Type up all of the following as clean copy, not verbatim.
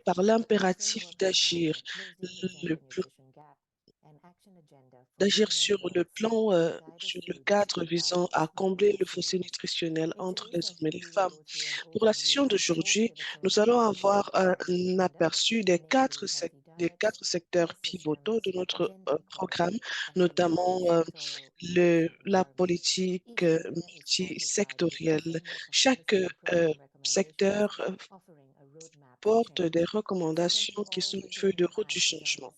par l'impératif le plus d'agir sur le plan, sur le cadre visant à combler le fossé nutritionnel entre les hommes et les femmes. Pour la session d'aujourd'hui, nous allons avoir un aperçu des quatre secteurs pivotaux de notre programme, notamment la politique multisectorielle. Chaque secteur porte des recommandations qui sont une feuille de route du changement.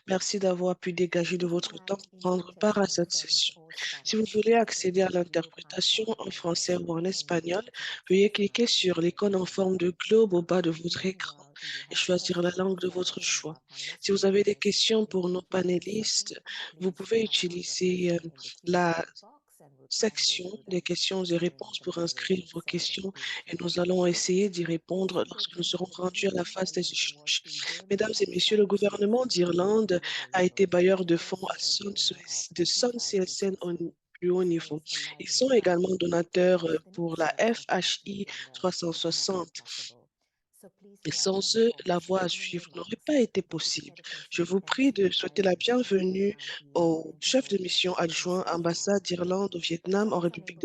Merci d'avoir pu dégager de votre temps pour prendre part à cette session. Si vous voulez accéder à l'interprétation en français ou en espagnol, veuillez cliquer sur l'icône en forme de globe au bas de votre écran et choisir la langue de votre choix. Si vous avez des questions pour nos panélistes, vous pouvez utiliser la section des questions et réponses pour inscrire vos questions et nous allons essayer d'y répondre lorsque nous serons rendus à la phase des échanges. Mesdames et messieurs, le gouvernement d'Irlande a été bailleur de fonds de Sun CSN au plus haut niveau. Ils sont également donateurs pour la FHI 360. Et sans eux, la voie à suivre n'aurait pas été possible. Je vous prie de souhaiter la bienvenue au chef de mission adjoint ambassade d'Irlande au Vietnam, en République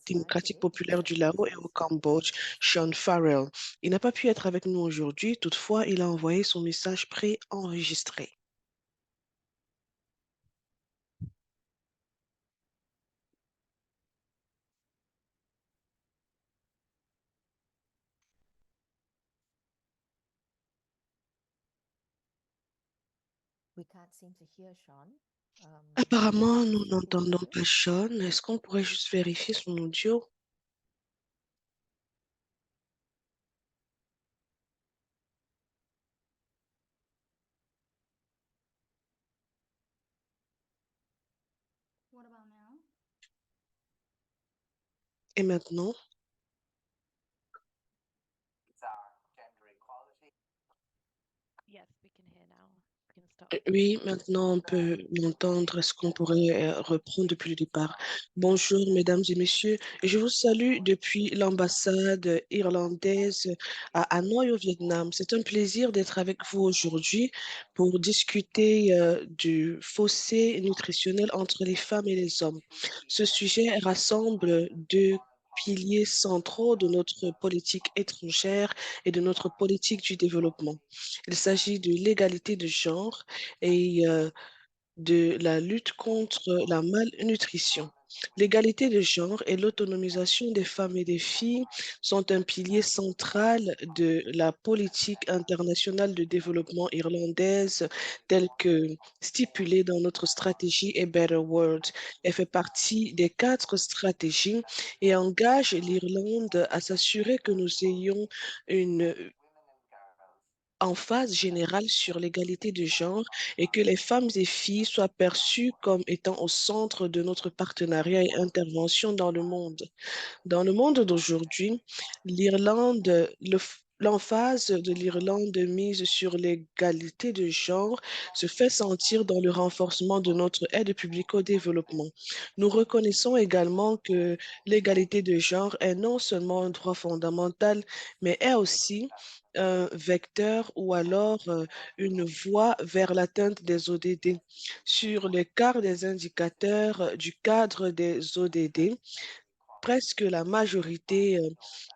démocratique populaire du Laos et au Cambodge, Sean Farrell. Il n'a pas pu être avec nous aujourd'hui, toutefois, il a envoyé son message pré-enregistré. Apparemment, nous n'entendons pas Sean. Est-ce qu'on pourrait juste vérifier son audio? Et maintenant? Oui, maintenant on peut m'entendre. Est-ce qu'on pourrait reprendre depuis le départ? Bonjour, mesdames et messieurs. Je vous salue depuis l'ambassade irlandaise à Hanoï au Vietnam. C'est un plaisir d'être avec vous aujourd'hui pour discuter du fossé nutritionnel entre les femmes et les hommes. Ce sujet rassemble deux piliers centraux de notre politique étrangère et de notre politique du développement. Il s'agit de l'égalité de genre et de la lutte contre la malnutrition. L'égalité de genre et l'autonomisation des femmes et des filles sont un pilier central de la politique internationale de développement irlandaise telle que stipulée dans notre stratégie A Better World. Elle fait partie des quatre stratégies et engage l'Irlande à s'assurer que nous ayons une en phase générale sur l'égalité de genre et que les femmes et filles soient perçues comme étant au centre de notre partenariat et intervention dans le monde. Dans le monde d'aujourd'hui, l'emphase de l'Irlande mise sur l'égalité de genre se fait sentir dans le renforcement de notre aide publique au développement. Nous reconnaissons également que l'égalité de genre est non seulement un droit fondamental, mais est aussi un vecteur ou alors une voie vers l'atteinte des ODD. Sur le quart des indicateurs du cadre des ODD, presque la majorité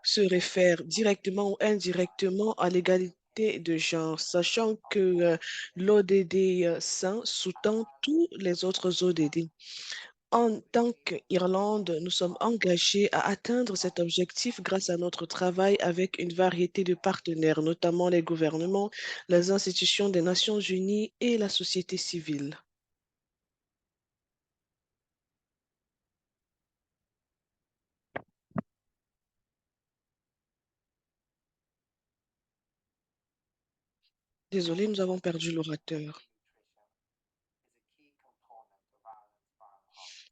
se réfère directement ou indirectement à l'égalité de genre, sachant que l'ODD 100 sous-tend tous les autres ODD. En tant qu'Irlande, nous sommes engagés à atteindre cet objectif grâce à notre travail avec une variété de partenaires, notamment les gouvernements, les institutions des Nations Unies et la société civile. Désolé, nous avons perdu l'orateur.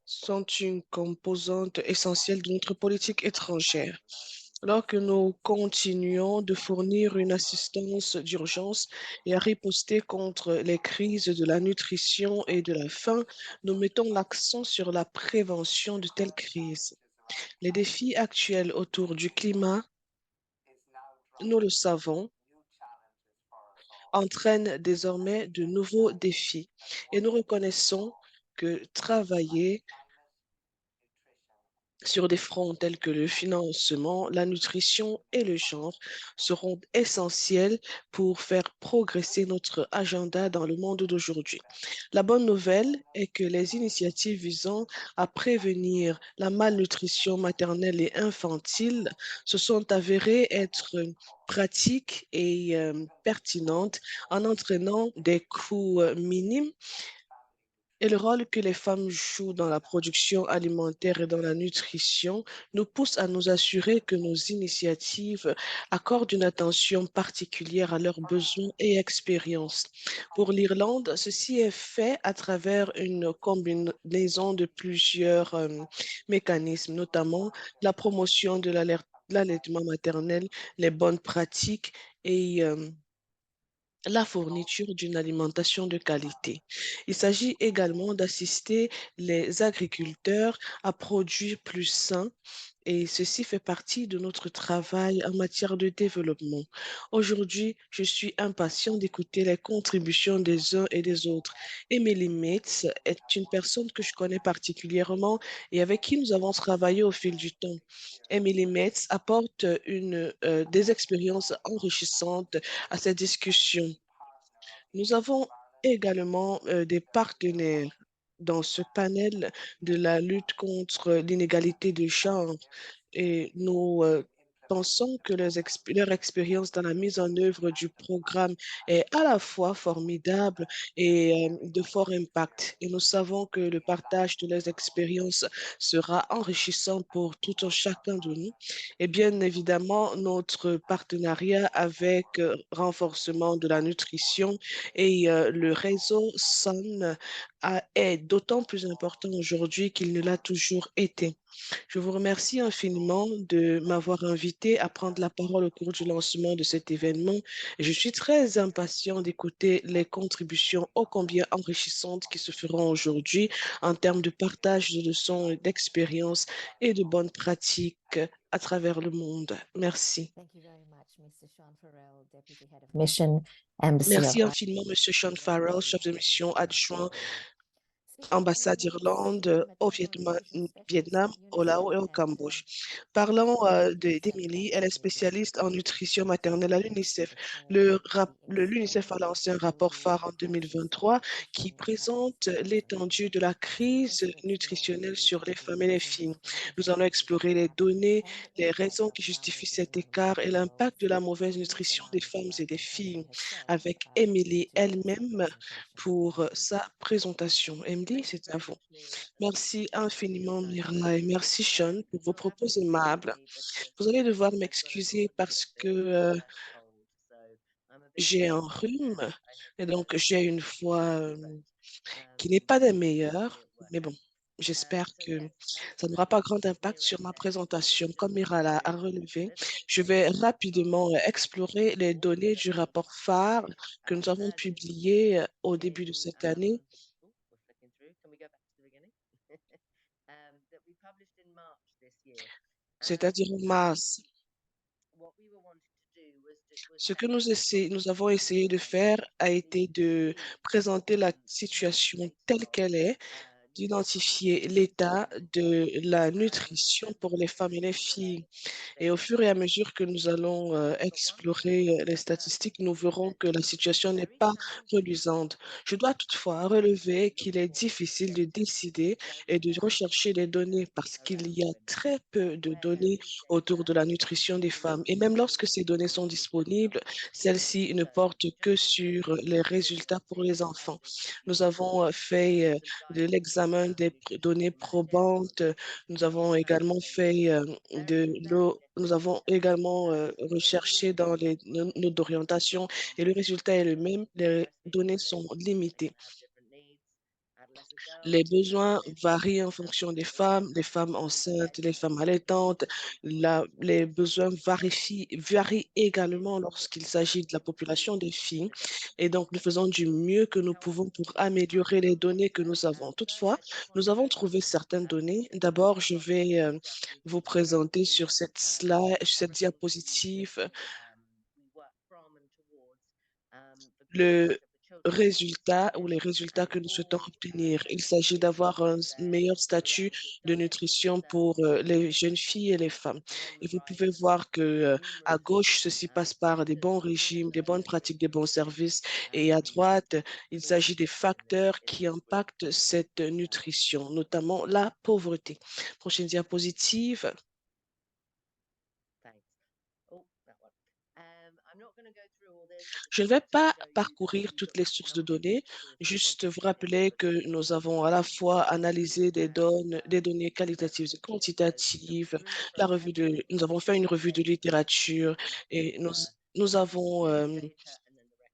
Sont une composante essentielle de notre politique étrangère. Alors que nous continuons de fournir une assistance d'urgence et à riposter contre les crises de la nutrition et de la faim, nous mettons l'accent sur la prévention de telles crises. Les défis actuels autour du climat, nous le savons, entraîne désormais de nouveaux défis et nous reconnaissons que travailler sur des fronts tels que le financement, la nutrition et le genre seront essentiels pour faire progresser notre agenda dans le monde d'aujourd'hui. La bonne nouvelle est que les initiatives visant à prévenir la malnutrition maternelle et infantile se sont avérées être pratiques et pertinentes en entraînant des coûts minimes et le rôle que les femmes jouent dans la production alimentaire et dans la nutrition nous pousse à nous assurer que nos initiatives accordent une attention particulière à leurs besoins et expériences. Pour l'Irlande, ceci est fait à travers une combinaison de plusieurs mécanismes, notamment la promotion de l'allaitement maternel, les bonnes pratiques et la fourniture d'une alimentation de qualité. Il s'agit également d'assister les agriculteurs à produire plus sain et ceci fait partie de notre travail en matière de développement. Aujourd'hui, je suis impatient d'écouter les contributions des uns et des autres. Emily Metz est une personne que je connais particulièrement et avec qui nous avons travaillé au fil du temps. Emily Metz apporte des expériences enrichissantes à cette discussion. Nous avons également des partenaires dans ce panel de la lutte contre l'inégalité de genre et nous pensons que leur expérience dans la mise en œuvre du programme est à la fois formidable et de fort impact. Et nous savons que le partage de leurs expériences sera enrichissant pour tout un chacun de nous. Et bien évidemment, notre partenariat avec renforcement de la nutrition et le réseau SUN est d'autant plus important aujourd'hui qu'il ne l'a toujours été. Je vous remercie infiniment de m'avoir invité à prendre la parole au cours du lancement de cet événement. Je suis très impatient d'écouter les contributions ô combien enrichissantes qui se feront aujourd'hui en termes de partage de leçons et d'expériences et de bonnes pratiques à travers le monde. Merci. Mission Embassy of Merci infiniment, Monsieur Sean Farrell, chef de mission adjoint ambassade d'Irlande au Vietnam, au Laos et au Cambodge. Parlons d'Emily, elle est spécialiste en nutrition maternelle à l'UNICEF. L'UNICEF a lancé un rapport phare en 2023 qui présente l'étendue de la crise nutritionnelle sur les femmes et les filles. Nous allons explorer les données, les raisons qui justifient cet écart et l'impact de la mauvaise nutrition des femmes et des filles avec Emily elle-même pour sa présentation. Emily, c'est à vous. Merci infiniment, Mira, et merci, Sean, pour vos propos aimables. Vous allez devoir m'excuser parce que j'ai un rhume et donc j'ai une voix qui n'est pas des meilleures, mais bon. J'espère que ça n'aura pas grand impact sur ma présentation. Comme Mira l'a a relevé, je vais rapidement explorer les données du rapport phare que nous avons publié au début de cette année, c'est-à-dire en mars. Ce que nous avons essayé de faire a été de présenter la situation telle qu'elle est, d'identifier l'état de la nutrition pour les femmes et les filles. Et au fur et à mesure que nous allons explorer les statistiques, nous verrons que la situation n'est pas reluisante. Je dois toutefois relever qu'il est difficile de décider et de rechercher des données parce qu'il y a très peu de données autour de la nutrition des femmes. Et même lorsque ces données sont disponibles, celles-ci ne portent que sur les résultats pour les enfants. Nous avons fait de l'examen des données probantes. Nous avons également fait nous avons également recherché dans les notes d'orientation et le résultat est le même. Les données sont limitées. Les besoins varient en fonction des femmes, les femmes enceintes, les femmes allaitantes. Les besoins varient également lorsqu'il s'agit de la population des filles. Et donc, nous faisons du mieux que nous pouvons pour améliorer les données que nous avons. Toutefois, nous avons trouvé certaines données. D'abord, je vais vous présenter sur cette slide, cette diapositive le résultat ou les résultats que nous souhaitons obtenir. Il s'agit d'avoir un meilleur statut de nutrition pour les jeunes filles et les femmes. Et vous pouvez voir que à gauche, ceci passe par des bons régimes, des bonnes pratiques, des bons services. Et à droite, il s'agit des facteurs qui impactent cette nutrition, notamment la pauvreté. Prochaine diapositive. Je ne vais pas parcourir toutes les sources de données, juste vous rappeler que nous avons à la fois analysé des données qualitatives et quantitatives, nous avons fait une revue de littérature et nous avons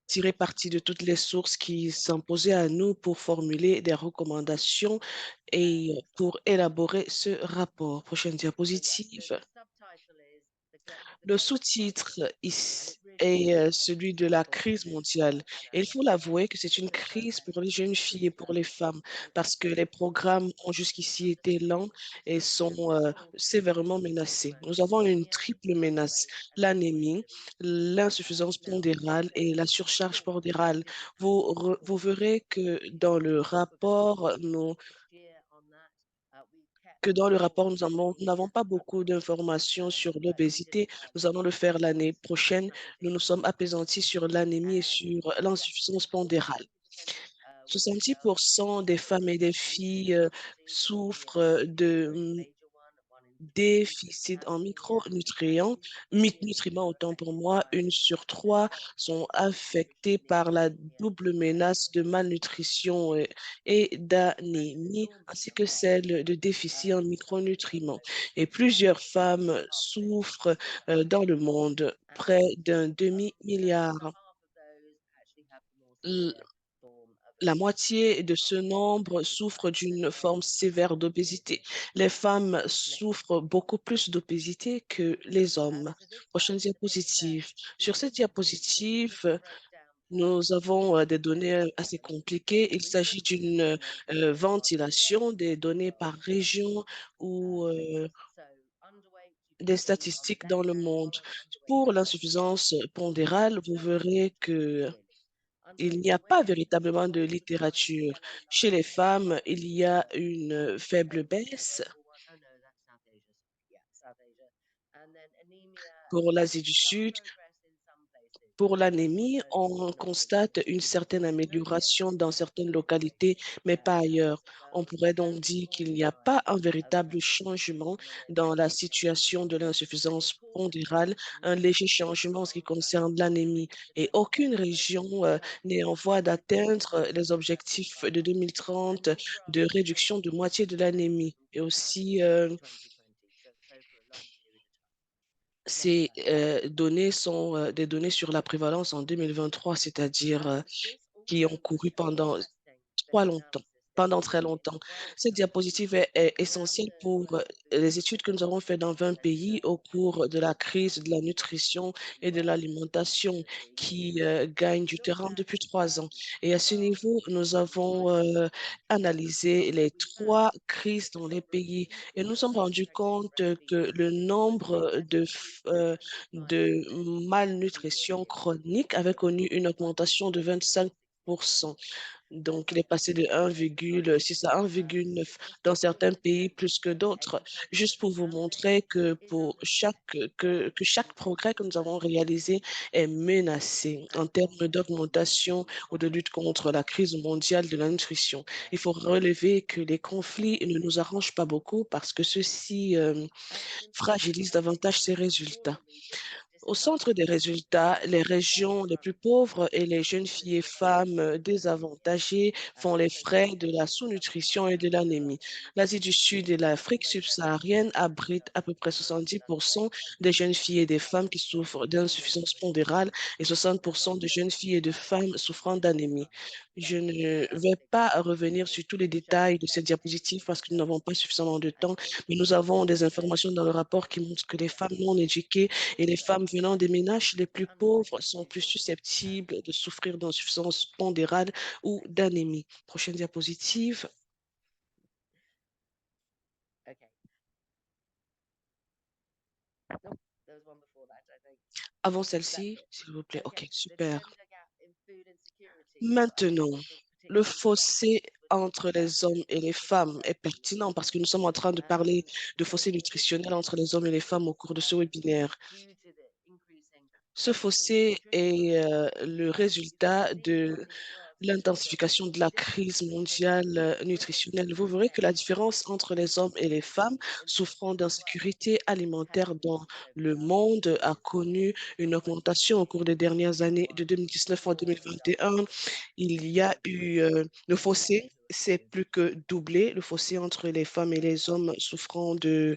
tiré parti de toutes les sources qui s'imposaient à nous pour formuler des recommandations et pour élaborer ce rapport. Prochaine diapositive. Le sous-titre est celui de la crise mondiale. Et il faut l'avouer que c'est une crise pour les jeunes filles et pour les femmes parce que les programmes ont jusqu'ici été lents et sont sévèrement menacés. Nous avons une triple menace, l'anémie, l'insuffisance pondérale et la surcharge pondérale. Vous verrez nous n'avons pas beaucoup d'informations sur l'obésité. Nous allons le faire l'année prochaine. Nous nous sommes appesantis sur l'anémie et sur l'insuffisance pondérale. 70% des femmes et des filles souffrent de déficit en nutriments, autant pour moi, une sur trois sont affectées par la double menace de malnutrition et d'anémie, ainsi que celle de déficit en micronutriments. Et plusieurs femmes souffrent dans le monde, près d'un demi-milliard. La moitié de ce nombre souffre d'une forme sévère d'obésité. Les femmes souffrent beaucoup plus d'obésité que les hommes. Prochaine diapositive. Sur cette diapositive, nous avons des données assez compliquées. Il s'agit d'une ventilation des données par région ou des statistiques dans le monde. Pour l'insuffisance pondérale, vous verrez que il n'y a pas véritablement de littérature. Chez les femmes, il y a une faible baisse. Pour l'Asie du Sud, pour l'anémie, on constate une certaine amélioration dans certaines localités, mais pas ailleurs. On pourrait donc dire qu'il n'y a pas un véritable changement dans la situation de l'insuffisance pondérale, un léger changement en ce qui concerne l'anémie. Et aucune région n'est en voie d'atteindre les objectifs de 2030 de réduction de moitié de l'anémie. Et aussi, ces données sont des données sur la prévalence en 2023, c'est-à-dire qui ont couru pendant très longtemps. Cette diapositive est essentielle pour les études que nous avons faites dans 20 pays au cours de la crise de la nutrition et de l'alimentation qui gagne du terrain depuis 3 ans. Et à ce niveau, nous avons analysé les 3 crises dans les pays et nous sommes rendus compte que le nombre de malnutrition chronique avait connu une augmentation de 25%. Donc, il est passé de 1,6 à 1,9 dans certains pays plus que d'autres. Juste pour vous montrer que que chaque progrès que nous avons réalisé est menacé en termes d'augmentation ou de lutte contre la crise mondiale de la nutrition. Il faut relever que les conflits ne nous arrangent pas beaucoup parce que ceci fragilise davantage ces résultats. Au centre des résultats, les régions les plus pauvres et les jeunes filles et femmes désavantagées font les frais de la sous-nutrition et de l'anémie. L'Asie du Sud et l'Afrique subsaharienne abritent à peu près 70% des jeunes filles et des femmes qui souffrent d'insuffisance pondérale et 60% de jeunes filles et de femmes souffrant d'anémie. Je ne vais pas revenir sur tous les détails de cette diapositive parce que nous n'avons pas suffisamment de temps, mais nous avons des informations dans le rapport qui montrent que les femmes non éduquées et les femmes venant des ménages les plus pauvres sont plus susceptibles de souffrir d'insuffisance pondérale ou d'anémie. Prochaine diapositive. Avant celle-ci, s'il vous plaît. OK, super. Maintenant, le fossé entre les hommes et les femmes est pertinent parce que nous sommes en train de parler de fossé nutritionnel entre les hommes et les femmes au cours de ce webinaire. Ce fossé est le résultat de l'intensification de la crise mondiale nutritionnelle. Vous verrez que la différence entre les hommes et les femmes souffrant d'insécurité alimentaire dans le monde a connu une augmentation au cours des dernières années. De 2019 à 2021, il y a eu le fossé. C'est plus que doublé, le fossé entre les femmes et les hommes souffrant de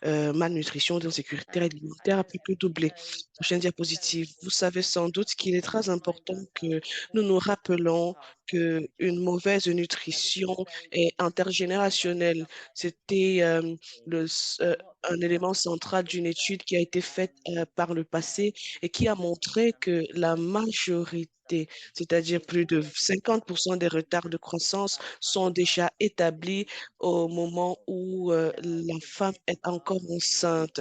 malnutrition, d'insécurité alimentaire a plus que doublé. Prochaine diapositive. Vous savez sans doute qu'il est très important que nous nous rappelons qu'une mauvaise nutrition est intergénérationnelle. C'était un élément central d'une étude qui a été faite par le passé et qui a montré que la majorité, c'est-à-dire plus de 50% des retards de croissance, sont déjà établis au moment où la femme est encore enceinte.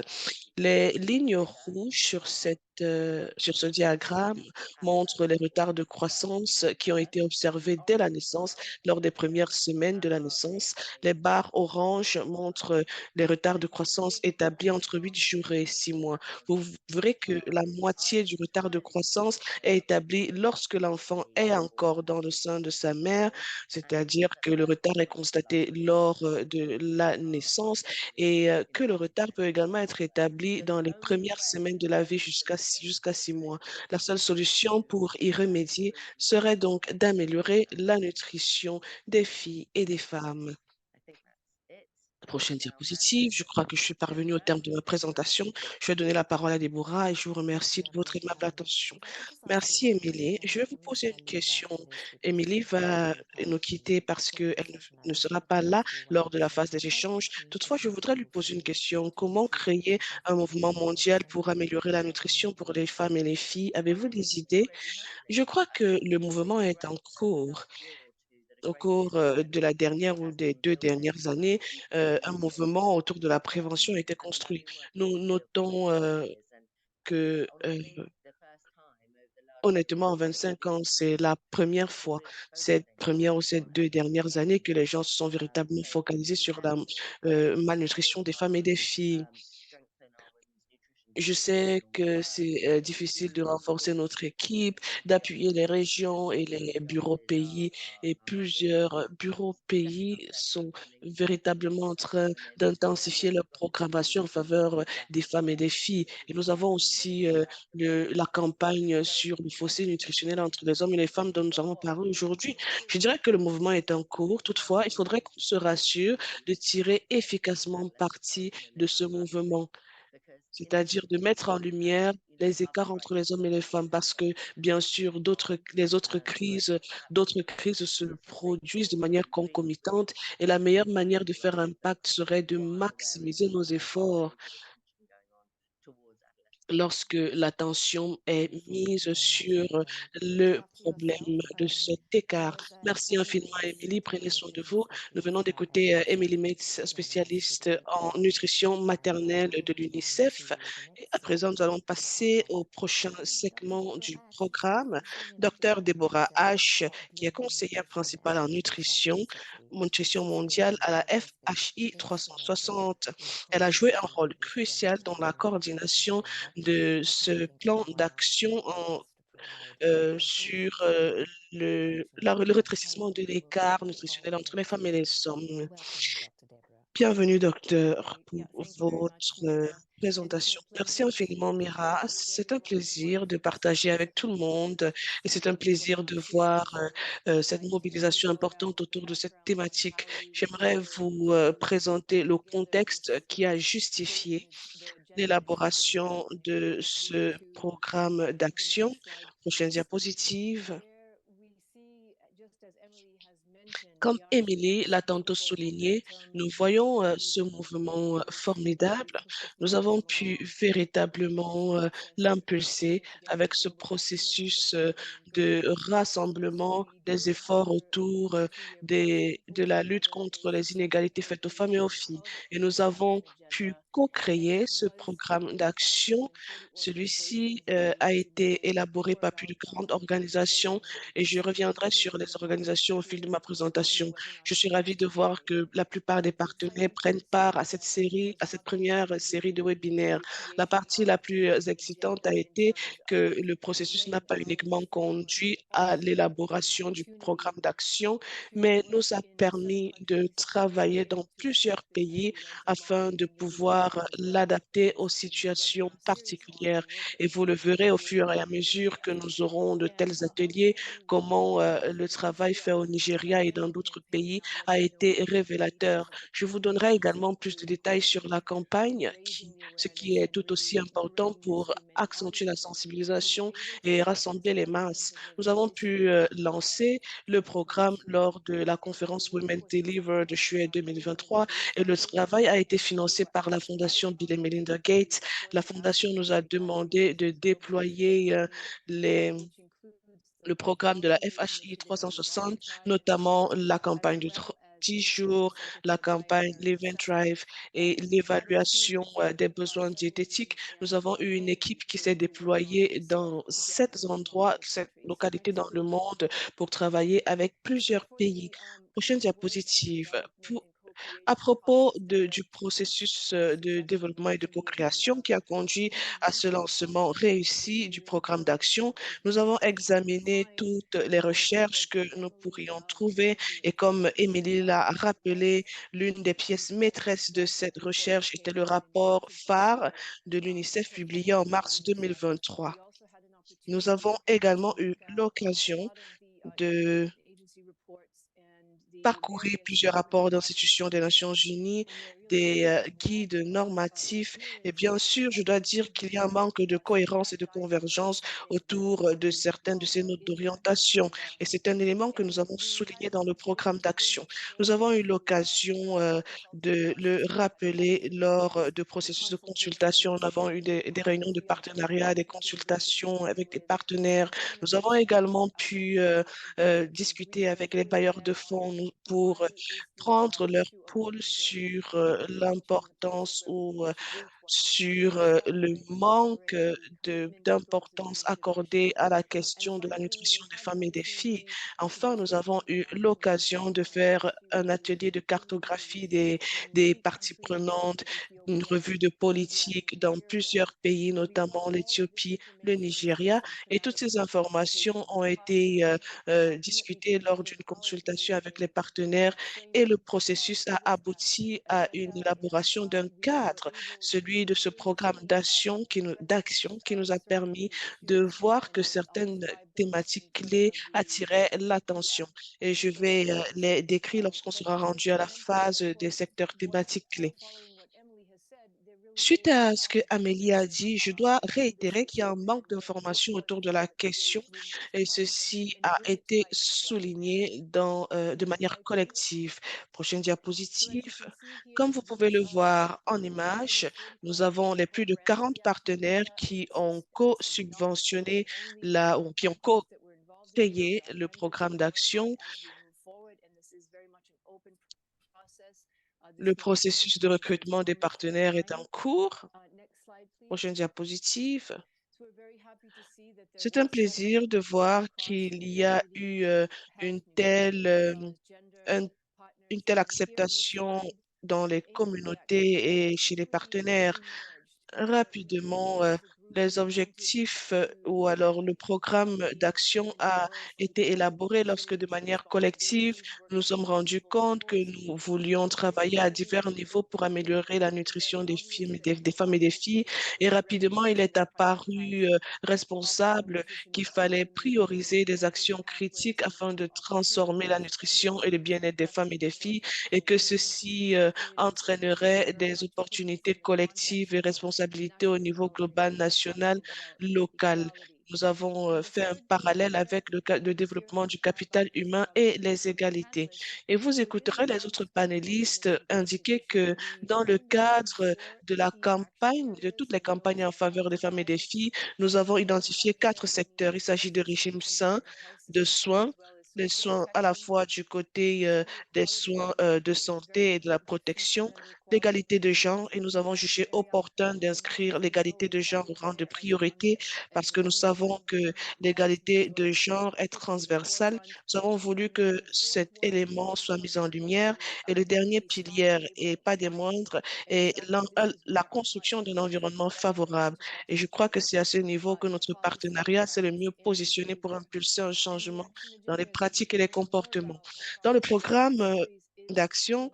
Les lignes rouges sur ce diagramme montrent les retards de croissance qui ont été observés dès la naissance, lors des premières semaines de la naissance. Les barres oranges montrent les retards de croissance établis entre 8 jours et 6 mois. Vous verrez que la moitié du retard de croissance est établi lorsque l'enfant est encore dans le sein de sa mère, c'est-à-dire que le retard est constaté lors de la naissance et que le retard peut également être établi dans les premières semaines de la vie jusqu'à 6 mois. La seule solution pour y remédier serait donc d'améliorer la nutrition des filles et des femmes. Prochaine diapositive. Je crois que je suis parvenue au terme de ma présentation. Je vais donner la parole à Déborah et je vous remercie de votre aimable attention. Merci, Émilie. Je vais vous poser une question. Émilie va nous quitter parce qu'elle ne sera pas là lors de la phase des échanges. Toutefois, je voudrais lui poser une question. Comment créer un mouvement mondial pour améliorer la nutrition pour les femmes et les filles? Avez-vous des idées? Je crois que le mouvement est en cours. Au cours de la dernière ou des 2 dernières années, un mouvement autour de la prévention a été construit. Nous notons que, honnêtement, en 25 ans, c'est la première fois, cette première ou ces 2 dernières années, que les gens se sont véritablement focalisés sur la malnutrition des femmes et des filles. Je sais que c'est difficile de renforcer notre équipe, d'appuyer les régions et les bureaux pays. Et plusieurs bureaux pays sont véritablement en train d'intensifier leur programmation en faveur des femmes et des filles. Et nous avons aussi la campagne sur le fossé nutritionnel entre les hommes et les femmes dont nous avons parlé aujourd'hui. Je dirais que le mouvement est en cours. Toutefois, il faudrait qu'on se rassure de tirer efficacement parti de ce mouvement, c'est-à-dire de mettre en lumière les écarts entre les hommes et les femmes, parce que bien sûr, d'autres crises se produisent de manière concomitante et la meilleure manière de faire impact serait de maximiser nos efforts lorsque l'attention est mise sur le problème de cet écart. Merci infiniment, Émilie. Prenez soin de vous. Nous venons d'écouter Émilie Metz, spécialiste en nutrition maternelle de l'UNICEF. Et à présent, nous allons passer au prochain segment du programme. Docteur Deborah H., qui est conseillère principale en nutrition mondiale à la FHI 360. Elle a joué un rôle crucial dans la coordination de ce plan d'action sur le rétrécissement de l'écart nutritionnel entre les femmes et les hommes. Bienvenue, docteur, pour votre présentation. Merci infiniment, Mira. C'est un plaisir de partager avec tout le monde et c'est un plaisir de voir cette mobilisation importante autour de cette thématique. J'aimerais vous présenter le contexte qui a justifié l'élaboration de ce programme d'action. Prochaine diapositive. Comme Émilie l'a tantôt souligné, nous voyons ce mouvement formidable. Nous avons pu véritablement l'impulser avec ce processus de rassemblement des efforts autour de la lutte contre les inégalités faites aux femmes et aux filles. Et nous avons pu co-créer ce programme d'action. Celui-ci a été élaboré par plus de 40 organisations et je reviendrai sur les organisations au fil de ma présentation. Je suis ravie de voir que la plupart des partenaires prennent part à cette série, à cette première série de webinaires. La partie la plus excitante a été que le processus n'a pas uniquement conduit à l'élaboration du programme d'action, mais nous a permis de travailler dans plusieurs pays afin de pouvoir l'adapter aux situations particulières. Et vous le verrez au fur et à mesure que nous aurons de tels ateliers, comment le travail fait au Nigeria et dans d'autres pays a été révélateur. Je vous donnerai également plus de détails sur la campagne, ce qui est tout aussi important pour accentuer la sensibilisation et rassembler les masses. Nous avons pu lancer le programme lors de la conférence Women Deliver de juillet 2023 et le travail a été financé par la Fondation Bill et Melinda Gates. La Fondation nous a demandé de déployer les le programme de la FHI 360, notamment la campagne de 10 jours, la campagne Live and Thrive et l'évaluation des besoins diététiques. Nous avons eu une équipe qui s'est déployée dans 7 endroits, 7 localités dans le monde pour travailler avec plusieurs pays. Prochaine diapositive. À propos du processus de développement et de co-création qui a conduit à ce lancement réussi du programme d'action, nous avons examiné toutes les recherches que nous pourrions trouver et comme Émilie l'a rappelé, l'une des pièces maîtresses de cette recherche était le rapport phare de l'UNICEF publié en mars 2023. Nous avons également eu l'occasion de parcourir plusieurs rapports d'institutions des Nations Unies, des guides normatifs. Et bien sûr, je dois dire qu'il y a un manque de cohérence et de convergence autour de certaines de ces notes d'orientation. Et c'est un élément que nous avons souligné dans le programme d'action. Nous avons eu l'occasion de le rappeler lors de processus de consultation. Nous avons eu des réunions de partenariat, des consultations avec des partenaires. Nous avons également pu discuter avec les bailleurs de fonds pour prendre leur pôle sur l'importance ou sur le manque d'importance accordée à la question de la nutrition des femmes et des filles. Enfin, nous avons eu l'occasion de faire un atelier de cartographie des parties prenantes, une revue de politique dans plusieurs pays, notamment l'Éthiopie, le Nigeria, et toutes ces informations ont été discutées lors d'une consultation avec les partenaires et le processus a abouti à une élaboration d'un cadre, celui de ce programme d'action qui nous a permis de voir que certaines thématiques clés attiraient l'attention. Et je vais les décrire lorsqu'on sera rendu à la phase des secteurs thématiques clés. Suite à ce que Amélie a dit, je dois réitérer qu'il y a un manque d'informations autour de la question et ceci a été souligné de manière collective. Prochaine diapositive. Comme vous pouvez le voir en image, nous avons les plus de 40 partenaires qui ont co-subventionné ou qui ont co-créé le programme d'action. Le processus de recrutement des partenaires est en cours. Prochaine diapositive. C'est un plaisir de voir qu'il y a eu une telle, un- une telle acceptation dans les communautés et chez les partenaires. Rapidement, les objectifs ou alors le programme d'action a été élaboré lorsque de manière collective, nous nous sommes rendus compte que nous voulions travailler à divers niveaux pour améliorer la nutrition des filles, des femmes et des filles. Et rapidement, il est apparu responsable qu'il fallait prioriser des actions critiques afin de transformer la nutrition et le bien-être des femmes et des filles et que ceci entraînerait des opportunités collectives et responsabilités au niveau global, national, local. Nous avons fait un parallèle avec le développement du capital humain et les égalités. Et vous écouterez les autres panélistes indiquer que dans le cadre de la campagne, de toutes les campagnes en faveur des femmes et des filles, nous avons identifié 4 secteurs. Il s'agit de régime sain, de soins, les soins à la fois du côté des soins de santé et de la protection, l'égalité de genre, et nous avons jugé opportun d'inscrire l'égalité de genre au rang de priorité parce que nous savons que l'égalité de genre est transversale. Nous avons voulu que cet élément soit mis en lumière. Et le dernier pilier, et pas des moindres, est la construction d'un environnement favorable. Et je crois que c'est à ce niveau que notre partenariat s'est le mieux positionné pour impulser un changement dans les pratiques et les comportements. Dans le programme d'action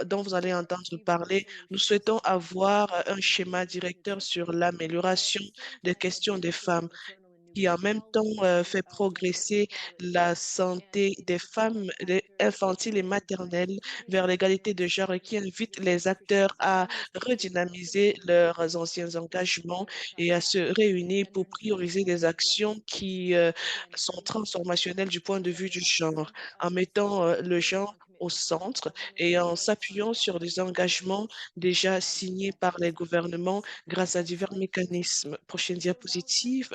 dont vous allez entendre parler, nous souhaitons avoir un schéma directeur sur l'amélioration des questions des femmes qui en même temps fait progresser la santé des femmes infantiles et maternelles vers l'égalité de genre et qui invite les acteurs à redynamiser leurs anciens engagements et à se réunir pour prioriser des actions qui sont transformationnelles du point de vue du genre, en mettant le genre au centre et en s'appuyant sur des engagements déjà signés par les gouvernements grâce à divers mécanismes. Prochaine diapositive.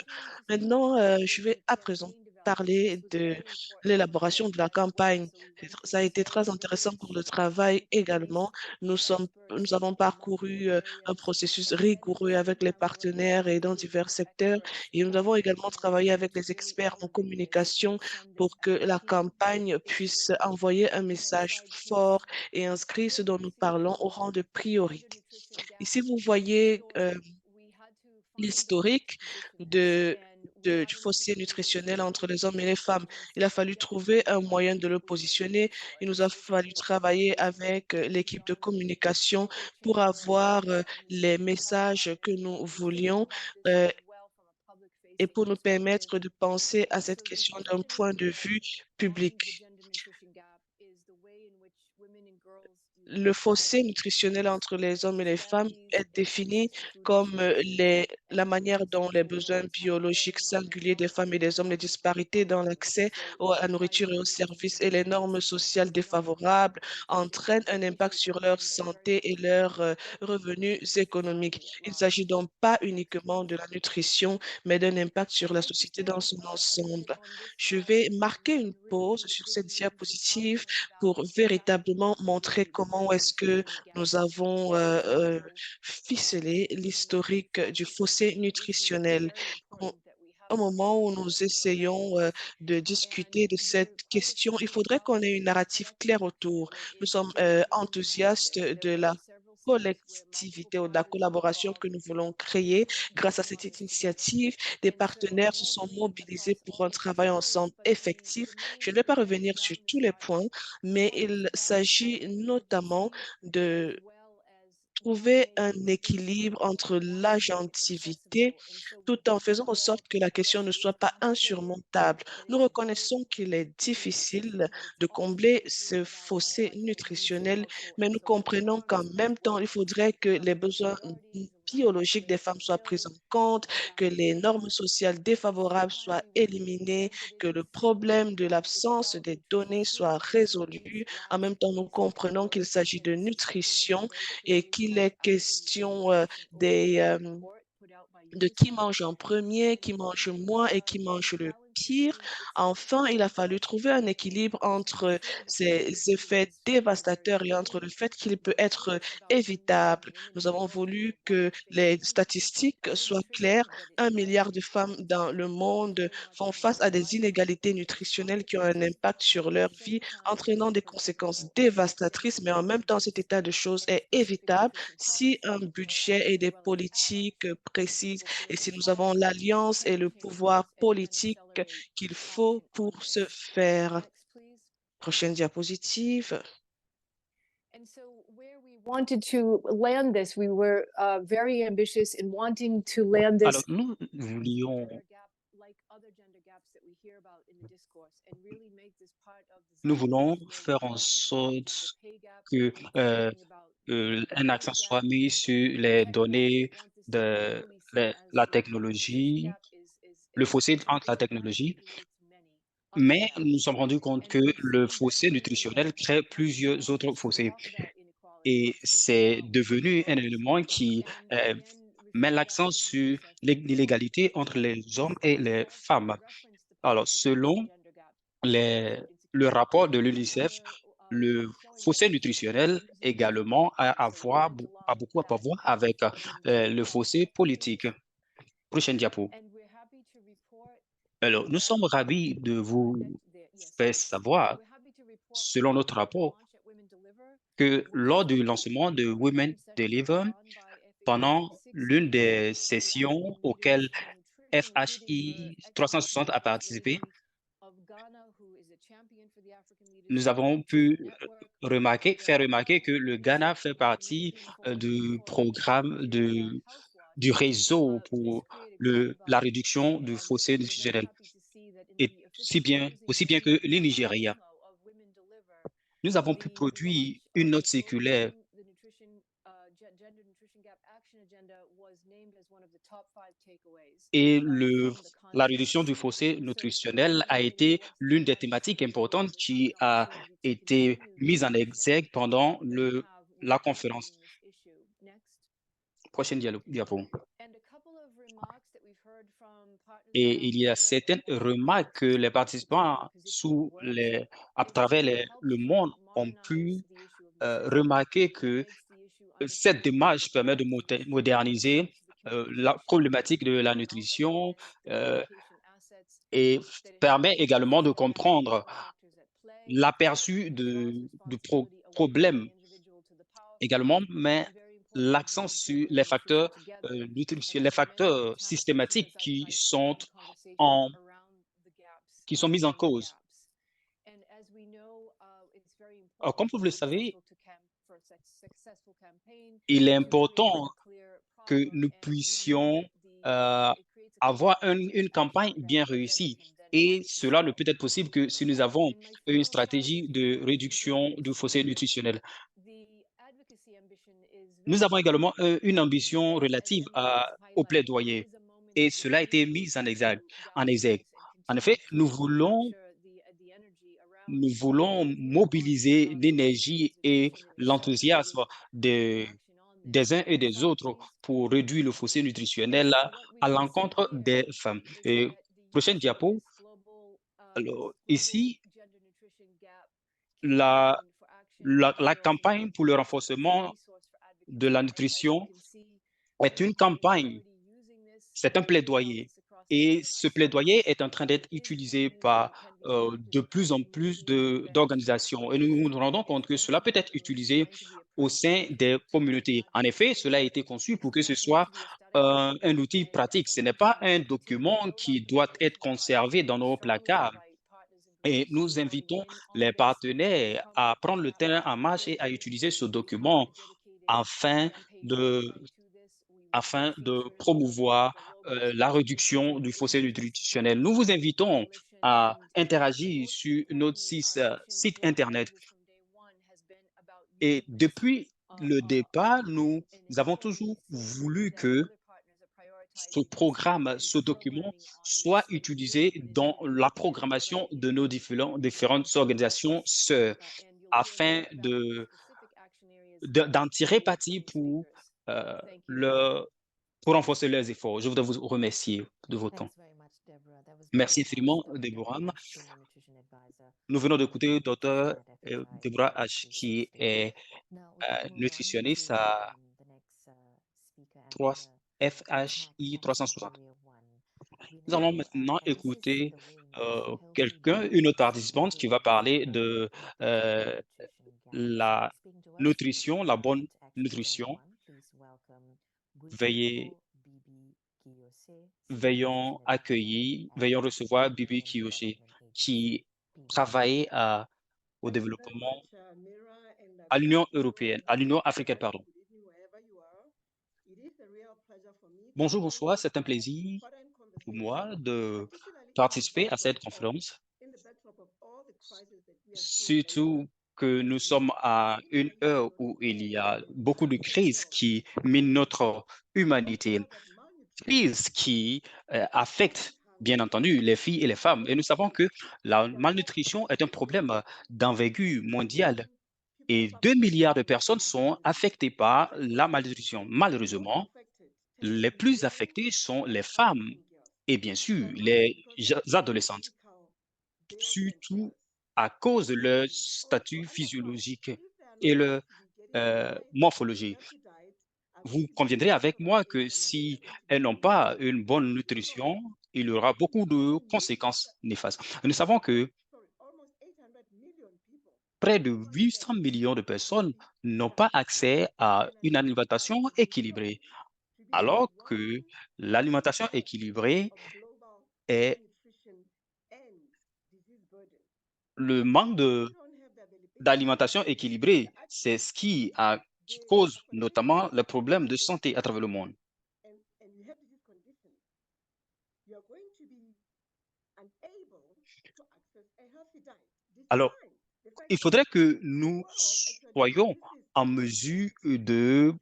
Maintenant, je vais à présent parler de l'élaboration de la campagne. Ça a été très intéressant pour le travail également. Nous avons parcouru un processus rigoureux avec les partenaires et dans divers secteurs et nous avons également travaillé avec les experts en communication pour que la campagne puisse envoyer un message fort et inscrire ce dont nous parlons au rang de priorité. Ici, vous voyez l'historique du fossé nutritionnel entre les hommes et les femmes. Il a fallu trouver un moyen de le positionner. Il nous a fallu travailler avec l'équipe de communication pour avoir les messages que nous voulions euh, et pour nous permettre de penser à cette question d'un point de vue public. Le fossé nutritionnel entre les hommes et les femmes est défini comme la manière dont les besoins biologiques singuliers des femmes et des hommes, les disparités dans l'accès à la nourriture et aux services et les normes sociales défavorables entraînent un impact sur leur santé et leurs revenus économiques. Il ne s'agit donc pas uniquement de la nutrition, mais d'un impact sur la société dans son ensemble. Je vais marquer une pause sur cette diapositive pour véritablement montrer comment est-ce que nous avons ficelé l'historique du fossé nutritionnel. Au au moment où nous essayons de discuter de cette question, il faudrait qu'on ait une narrative claire autour. Nous sommes enthousiastes de la collectivité ou de la collaboration que nous voulons créer. Grâce à cette initiative, des partenaires se sont mobilisés pour un travail ensemble effectif. Je ne vais pas revenir sur tous les points, mais il s'agit notamment de trouver un équilibre entre l'agentivité tout en faisant en sorte que la question ne soit pas insurmontable. Nous reconnaissons qu'il est difficile de combler ce fossé nutritionnel, mais nous comprenons qu'en même temps, il faudrait que les besoins biologiques des femmes soient pris en compte, que les normes sociales défavorables soient éliminées, que le problème de l'absence des données soit résolu. En même temps, nous comprenons qu'il s'agit de nutrition et qu'il est question de qui mange en premier, qui mange moins et qui mange le pire. Enfin, il a fallu trouver un équilibre entre ces effets dévastateurs et entre le fait qu'il peut être évitable. Nous avons voulu que les statistiques soient claires. 1 milliard de femmes dans le monde font face à des inégalités nutritionnelles qui ont un impact sur leur vie, entraînant des conséquences dévastatrices, mais en même temps, cet état de choses est évitable si un budget et des politiques précises et si nous avons l'alliance et le pouvoir politique qu'il faut pour ce faire. Prochaine diapositive. Wanted to land this. We were very ambitious in wanting to land Alors, this nous voulions, nous voulons faire en sorte que un accent soit mis sur les données de la technologie le fossé entre la technologie, mais nous nous sommes rendus compte que le fossé nutritionnel crée plusieurs autres fossés. Et c'est devenu un élément qui met l'accent sur l'inégalité entre les hommes et les femmes. Alors, selon les, le rapport de l'UNICEF, le fossé nutritionnel également a beaucoup à voir avec le fossé politique. Prochaine diapo. Alors, nous sommes ravis de vous faire savoir, selon notre rapport, que lors du lancement de Women Deliver, pendant l'une des sessions auxquelles FHI 360 a participé, nous avons pu faire remarquer que le Ghana fait partie du programme du réseau pour la réduction du fossé nutritionnel, et aussi bien que le Nigeria. Nous avons pu produire une note circulaire et la réduction du fossé nutritionnel a été l'une des thématiques importantes qui a été mise en exergue pendant la conférence. Prochaine diapo. Et il y a certaines remarques que les participants à travers le monde ont pu remarquer que cette démarche permet de moderniser la problématique de la nutrition et permet également de comprendre l'aperçu du problème également, mais l'accent sur les facteurs nutritionnels, les facteurs systématiques qui sont mis en cause. Alors, comme vous le savez, il est important que nous puissions avoir une campagne bien réussie. Et cela ne peut être possible que si nous avons une stratégie de réduction du fossé nutritionnel. Nous avons également une ambition relative au plaidoyer et cela a été mis en exergue. En effet, nous voulons mobiliser l'énergie et l'enthousiasme des uns et des autres pour réduire le fossé nutritionnel à l'encontre des femmes. Et prochaine diapo. Alors, ici, la campagne pour le renforcement de la nutrition est une campagne, c'est un plaidoyer. Et ce plaidoyer est en train d'être utilisé par de plus en plus d'organisations. Et nous nous rendons compte que cela peut être utilisé au sein des communautés. En effet, cela a été conçu pour que ce soit un outil pratique. Ce n'est pas un document qui doit être conservé dans nos placards. Et nous invitons les partenaires à prendre le terrain en marche et à utiliser ce document afin de promouvoir la réduction du fossé nutritionnel. Nous vous invitons à interagir sur notre site Internet. Et depuis le départ, nous avons toujours voulu que ce programme, ce document soit utilisé dans la programmation de nos différentes organisations sœurs afin d'en tirer parti euh, pour renforcer leurs efforts. Je voudrais vous remercier de votre temps. Merci infiniment, Deborah. Nous venons d'écouter Dr. Deborah H., qui est nutritionniste à FHI 360. Nous allons maintenant écouter une autre participante qui va parler de la nutrition, la bonne nutrition. Veillons recevoir Bibi Kiyoshi, qui travaille au développement à l'Union européenne, à l'Union africaine, pardon. Bonjour, bonsoir, c'est un plaisir pour moi de participer à cette conférence, surtout que nous sommes à une heure où il y a beaucoup de crises qui minent notre humanité, crises qui affectent bien entendu, les filles et les femmes. Et nous savons que la malnutrition est un problème d'envergure mondiale. Et 2 milliards de personnes sont affectées par la malnutrition. Malheureusement, les plus affectées sont les femmes et bien sûr les adolescentes, surtout à cause de leur statut physiologique et leur morphologie. Vous conviendrez avec moi que si elles n'ont pas une bonne nutrition, il y aura beaucoup de conséquences néfastes. Nous savons que près de 800 millions de personnes n'ont pas accès à une alimentation équilibrée, alors que l'alimentation équilibrée est le manque d'alimentation équilibrée, c'est ce qui cause notamment les problèmes de santé à travers le monde. Alors, il faudrait que nous soyons en mesure de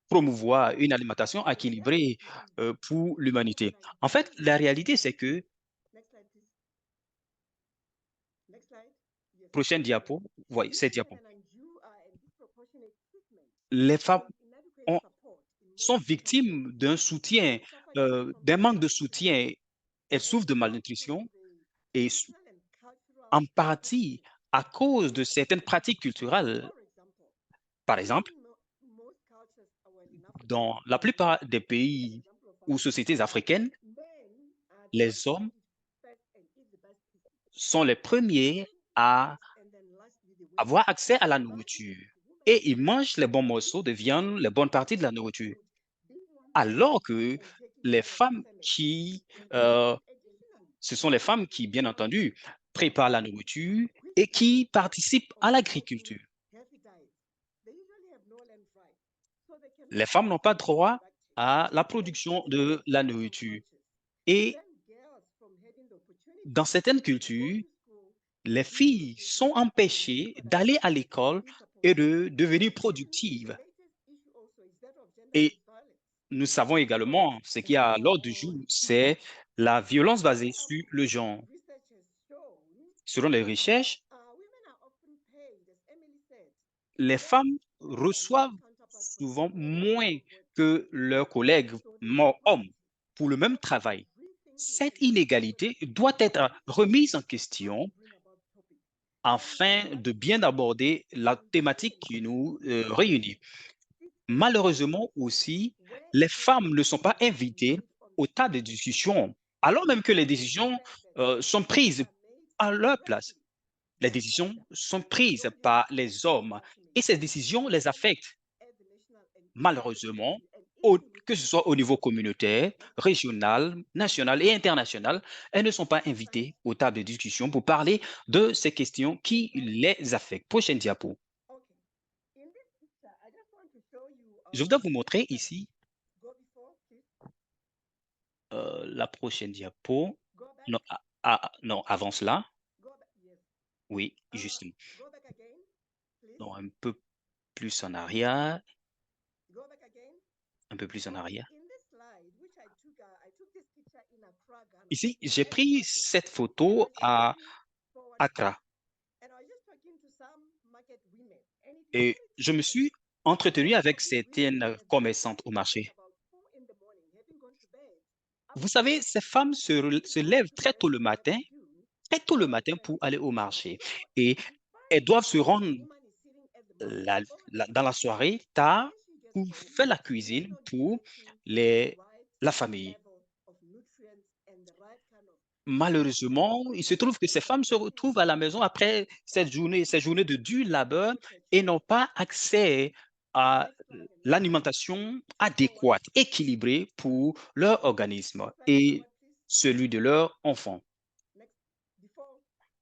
promouvoir une alimentation équilibrée pour l'humanité. En fait, la réalité, c'est que, prochaine diapo, oui, cette diapo, les femmes sont victimes d'un soutien, d'un manque de soutien. Elles souffrent de malnutrition et en partie à cause de certaines pratiques culturelles. Par exemple, dans la plupart des pays ou sociétés africaines, les hommes sont les premiers à avoir accès à la nourriture et ils mangent les bons morceaux de viande, les bonnes parties de la nourriture. Alors que les femmes ce sont les femmes qui, bien entendu, préparent la nourriture et qui participent à l'agriculture. Les femmes n'ont pas droit à la production de la nourriture. Et dans certaines cultures, les filles sont empêchées d'aller à l'école et de devenir productives. Et nous savons également ce qui est à l'ordre du jour, c'est la violence basée sur le genre. Selon les recherches, les femmes reçoivent souvent moins que leurs collègues hommes pour le même travail. Cette inégalité doit être remise en question afin de bien aborder la thématique qui nous réunit. Malheureusement aussi, les femmes ne sont pas invitées aux tables de discussion, alors même que les décisions sont prises à leur place. Les décisions sont prises par les hommes et ces décisions les affectent. Malheureusement, que ce soit au niveau communautaire, régional, national et international, elles ne sont pas invitées aux tables de discussion pour parler de ces questions qui les affectent. Prochaine diapo. Je voudrais vous montrer ici la prochaine diapo. Non, non, avant cela. Oui, justement. Non, un peu plus en arrière. Un peu plus en arrière. Ici, j'ai pris cette photo à Accra. Et je me suis entretenu avec certaines commerçantes au marché. Vous savez, ces femmes se lèvent très tôt le matin pour aller au marché. Et elles doivent se rendre dans la soirée tard pour faire la cuisine pour la famille. Malheureusement, il se trouve que ces femmes se retrouvent à la maison après ces journées de dur labeur et n'ont pas accès à l'alimentation adéquate, équilibrée pour leur organisme et celui de leurs enfants.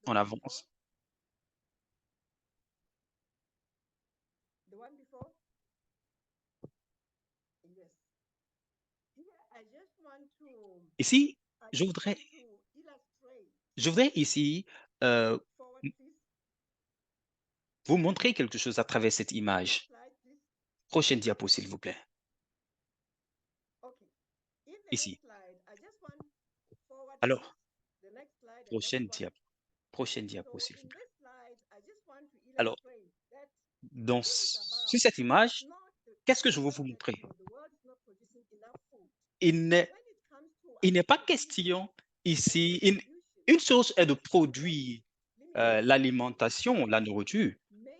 On avance. Ici, je voudrais ici vous montrer quelque chose à travers cette image. Prochaine diapo, s'il vous plaît. Ici. Alors, prochaine diapo, s'il vous plaît. Alors, sur cette image, qu'est-ce que je veux vous montrer? Il n'est il n'est pas question ici, une chose est de produire l'alimentation, la nourriture,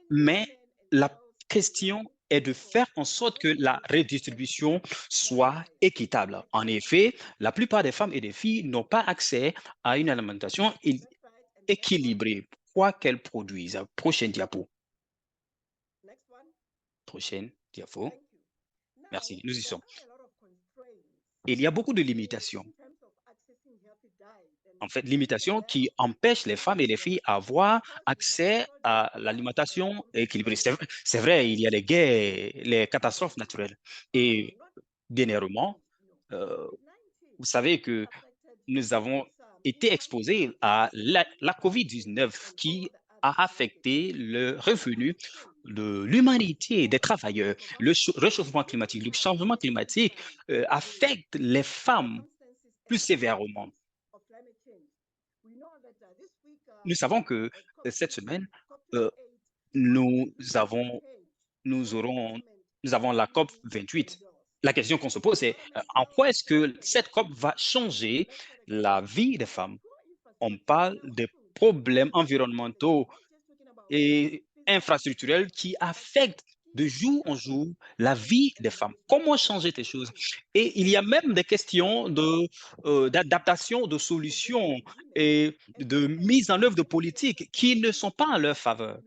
mais la question est de faire en sorte que la redistribution soit équitable. En effet, la plupart des femmes et des filles n'ont pas accès à une alimentation équilibrée, quoi qu'elles produisent. Prochaine diapo. Prochaine diapo. Merci, nous y sommes. Il y a beaucoup de limitations. En fait, limitations qui empêchent les femmes et les filles à avoir accès à l'alimentation équilibrée. C'est vrai, il y a les guerres, les catastrophes naturelles. Et dernièrement, euh, vous savez que nous avons été exposés à la COVID-19 qui a affecté le revenu de l'humanité, des travailleurs. Le réchauffement climatique, le changement climatique affecte les femmes plus sévèrement. Nous savons que cette semaine, euh, nous avons, nous aurons, nous avons la COP 28. La question qu'on se pose, c'est en quoi est-ce que cette COP va changer la vie des femmes? On parle des problèmes environnementaux et infrastructurels qui affectent de jour en jour la vie des femmes. Comment changer ces choses? Et il y a même des questions d'adaptation, de solutions et de mise en œuvre de politiques qui ne sont pas en leur faveur.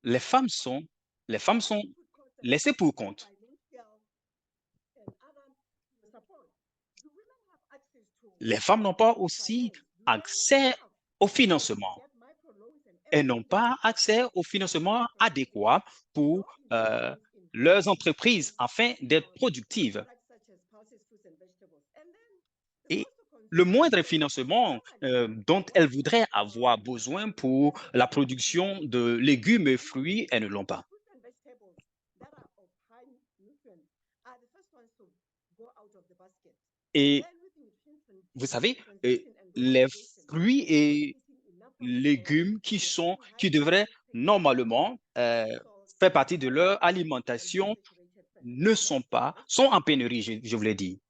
Les femmes sont, les femmes sont laissées pour compte. Les femmes n'ont pas aussi accès au financement. Elles n'ont pas accès au financement adéquat pour leurs entreprises afin d'être productives. Et le moindre financement dont elles voudraient avoir besoin pour la production de légumes et fruits, elles ne l'ont pas. Et vous savez, les fruits et légumes qui devraient normalement faire partie de leur alimentation sont en pénurie, je vous l'ai dit.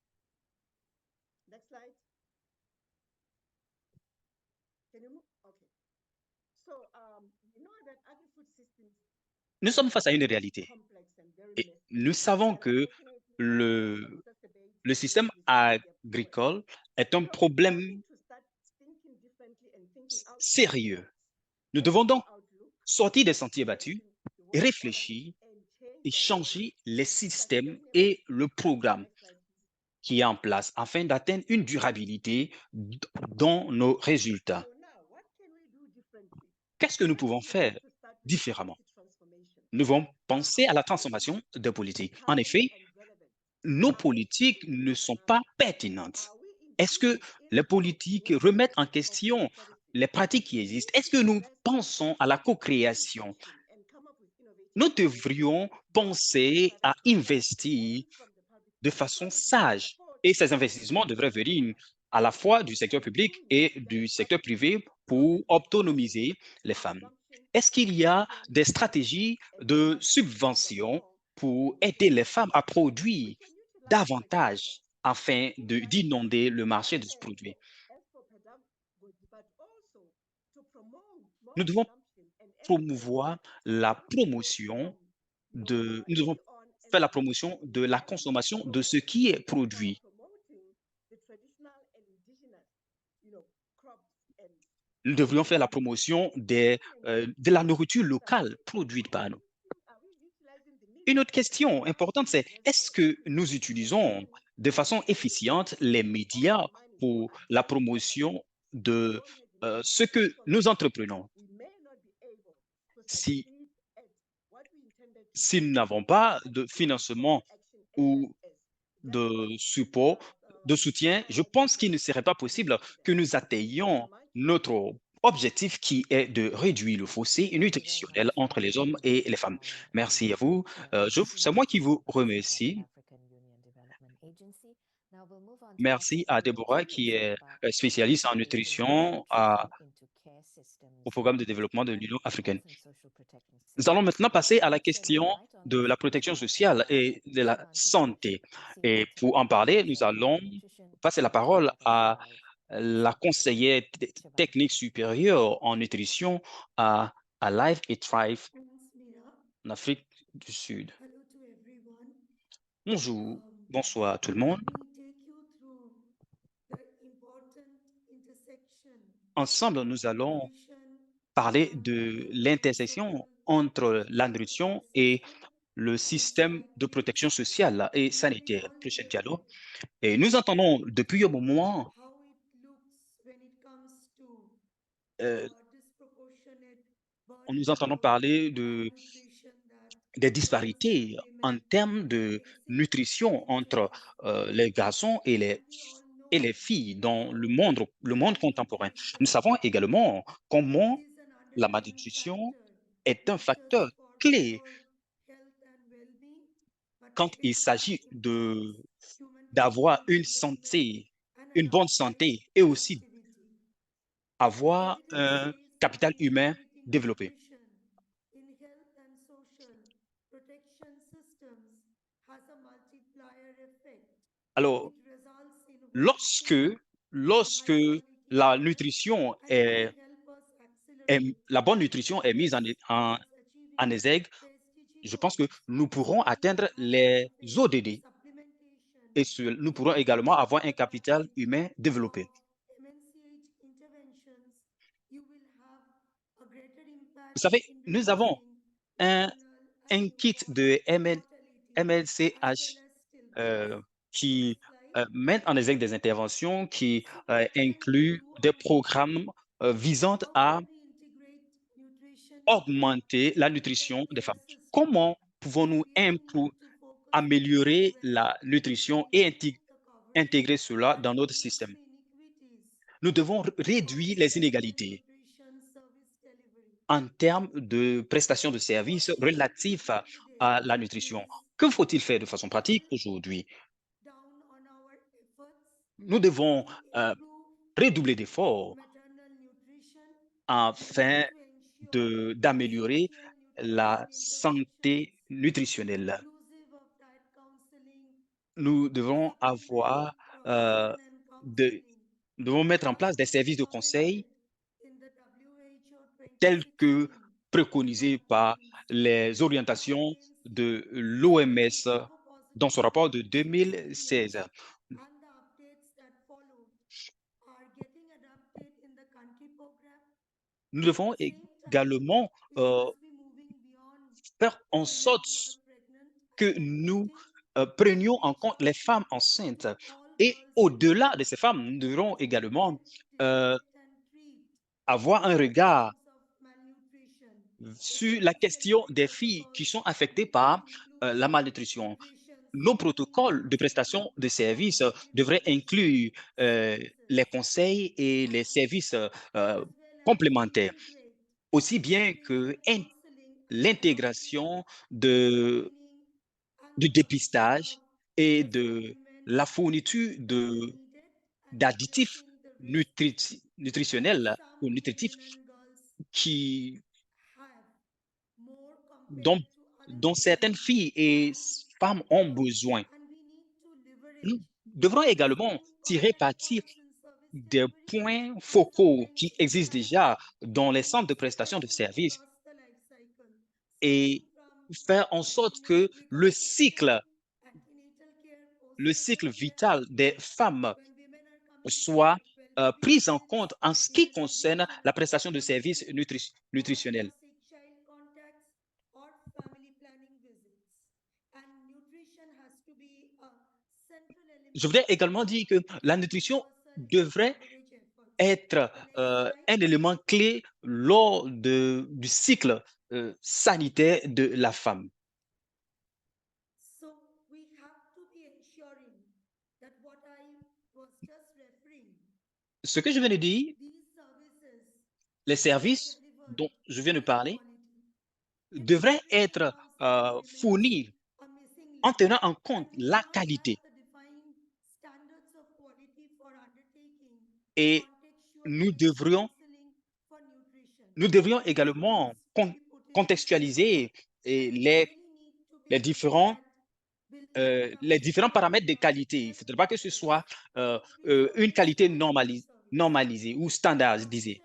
Nous sommes face à une réalité. Et nous savons que le système agricole est un problème sérieux. Nous devons donc sortir des sentiers battus, réfléchir et changer les systèmes et le programme qui est en place afin d'atteindre une durabilité dans nos résultats. Qu'est-ce que nous pouvons faire différemment? Nous devons penser à la transformation des politiques. En effet, nos politiques ne sont pas pertinentes. Est-ce que les politiques remettent en question les pratiques qui existent? Est-ce que nous pensons à la co-création? Nous devrions penser à investir de façon sage. Et ces investissements devraient venir à la fois du secteur public et du secteur privé pour autonomiser les femmes. Est-ce qu'il y a des stratégies de subvention pour aider les femmes à produire davantage afin d'inonder le marché de ce produit? Nous devons promouvoir la promotion nous devons faire la promotion de la consommation de ce qui est produit. Nous devrions faire la promotion de la nourriture locale produite par nous. Une autre question importante, c'est est-ce que nous utilisons de façon efficiente les médias pour la promotion de ce que nous entreprenons? Si nous n'avons pas de financement ou de support, de soutien, je pense qu'il ne serait pas possible que nous atteignions notre objectif qui est de réduire le fossé nutritionnel entre les hommes et les femmes. Merci à vous. C'est moi qui vous remercie. Merci à Deborah qui est spécialiste en nutrition au programme de développement de l'Union africaine. Nous allons maintenant passer à la question de la protection sociale et de la santé. Et pour en parler, nous allons passer la parole à la conseillère technique supérieure en nutrition à Life et Thrive Thanks, Mira. en Afrique du Sud. Hello to everyone. Bonjour, bonsoir tout le monde. Let me take you through the important intersection Ensemble, of nous allons nutrition parler and de the l'intersection entre la nutrition et le système de protection sociale et sanitaire. Prochain dialogue. Et nous entendons depuis un moment how it looks when it comes to euh, disproportionate nous burden entendons of parler malnutrition that des occurs in disparités en women, termes de facing nutrition entre individuals. les garçons And we all et know les filles dans how le monde contemporain. Nous malnutrition savons également comment is an la underlying malnutrition factor, est un not just facteur for clé our health and well-being, but quand il basically s'agit impacts human d'avoir functioning une development santé, and une bonne ultimately santé et aussi productivity. avoir Evidence un says that capital humain integrating développé. nutrition in health and social protection systems has a multiplier effect. Alors, It results in whole lorsque, food and lorsque high quality la care, nutrition and it can help us accelerate la bonne nutrition est mise progress towards en achieving exergue, the SDG je pense que goals. nous pourrons So we atteindre have les something, ODD supplementation et nous pourrons is également one avoir un capital component humain développé. of MNCH interventions. You will have a greater Vous impact savez, in nous avons reducing un, maternal and un kit newborn de mortality as well MLCH as stillbirths. qui Next slide. met en exergue des interventions qui So what can we incluent do des on it? programmes visant How à can we integrate nutrition into augmenter la nutrition des healthcare femmes. system? Comment And pouvons-nous we all need to focus more on améliorer well la nutrition and et improve the coverage intégrer cela and dans notre reduce système? the inequities Nous devons so réduire les effective inégalités nutrition service delivery. en termes de prestations de What services should we relatifs do today à la nutrition. is Que faut-il faire de façon pratique double aujourd'hui? down on our efforts Nous devons to improve redoubler d'efforts maternal nutrition. We need afin to ensure d'améliorer social la nutrition interventions santé nutritionnelle. inclusive of diet counseling, Nous devons supplement, euh, provision and de, counseling nous devons mettre en as place des was services de conseil recommended in the WHO tels que 2016 préconisés par guidelines les orientations contains de several l'OMS dans son pharmacopositive rapport de changes 2016. and the updates that followed are getting adapted in the country program. Nous At devons the same time, également we must be moving beyond faire en women sorte who are pregnant and que nous lactating and prenions en reach compte les out femmes enceintes. to all Et girls and au-delà de women ces femmes, nous devrons to également euh, detect and treat avoir un all regard forms of malnutrition. sur la question Essentially, des filles qui protocols sont affectées need to par include la malnutrition. nutrition Nos screening, protocoles de prestation de and services devraient supplementation inclure services, les conseils et les as, services as well as complémentaires, integrate aussi bien que nutrition counseling and counseling, l'intégration screening, and du the provision of dépistage et the de supplements la fourniture when needed and d'additifs addressing the risk that nutritionnels ou some nutritifs women and girls qui, have more dont, compared to other dont women, certaines filles et and femmes ont besoin. and we need to Nous leverage devrons également existing tirer complex parti points in service des delivery points and focaux supply qui chain existent planning déjà dans les to centres de prestation de stretch it services across the life cycle, starting et from faire en sorte que preventive care, antenatal care, le postnatal cycle care, vital des femmes when women are coming to soit well-being pris en checks compte en ce in qui the concerne la WHO prestation de services country or for nutritionnels. sick child contacts or family planning visits. And nutrition has to be a central Je element voudrais également of dire que la nutrition universal health devrait coverage efforts. être Next slide. un élément clé lors du cycle sanitaire de la femme. So we have to be ensuring that what I was just referring, Ce que je viens de dire, these services les are being services delivered dont je viens de with high parler quality. And devraient everything être comes that remains fournis a missing en link. tenant en compte And we do la not have qualité. the defined standards Et nous devrions, nous devrions également contextualiser les différents, les différents paramètres de qualité. Il ne faudrait pas que ce soit une qualité normalisée ou standardisée.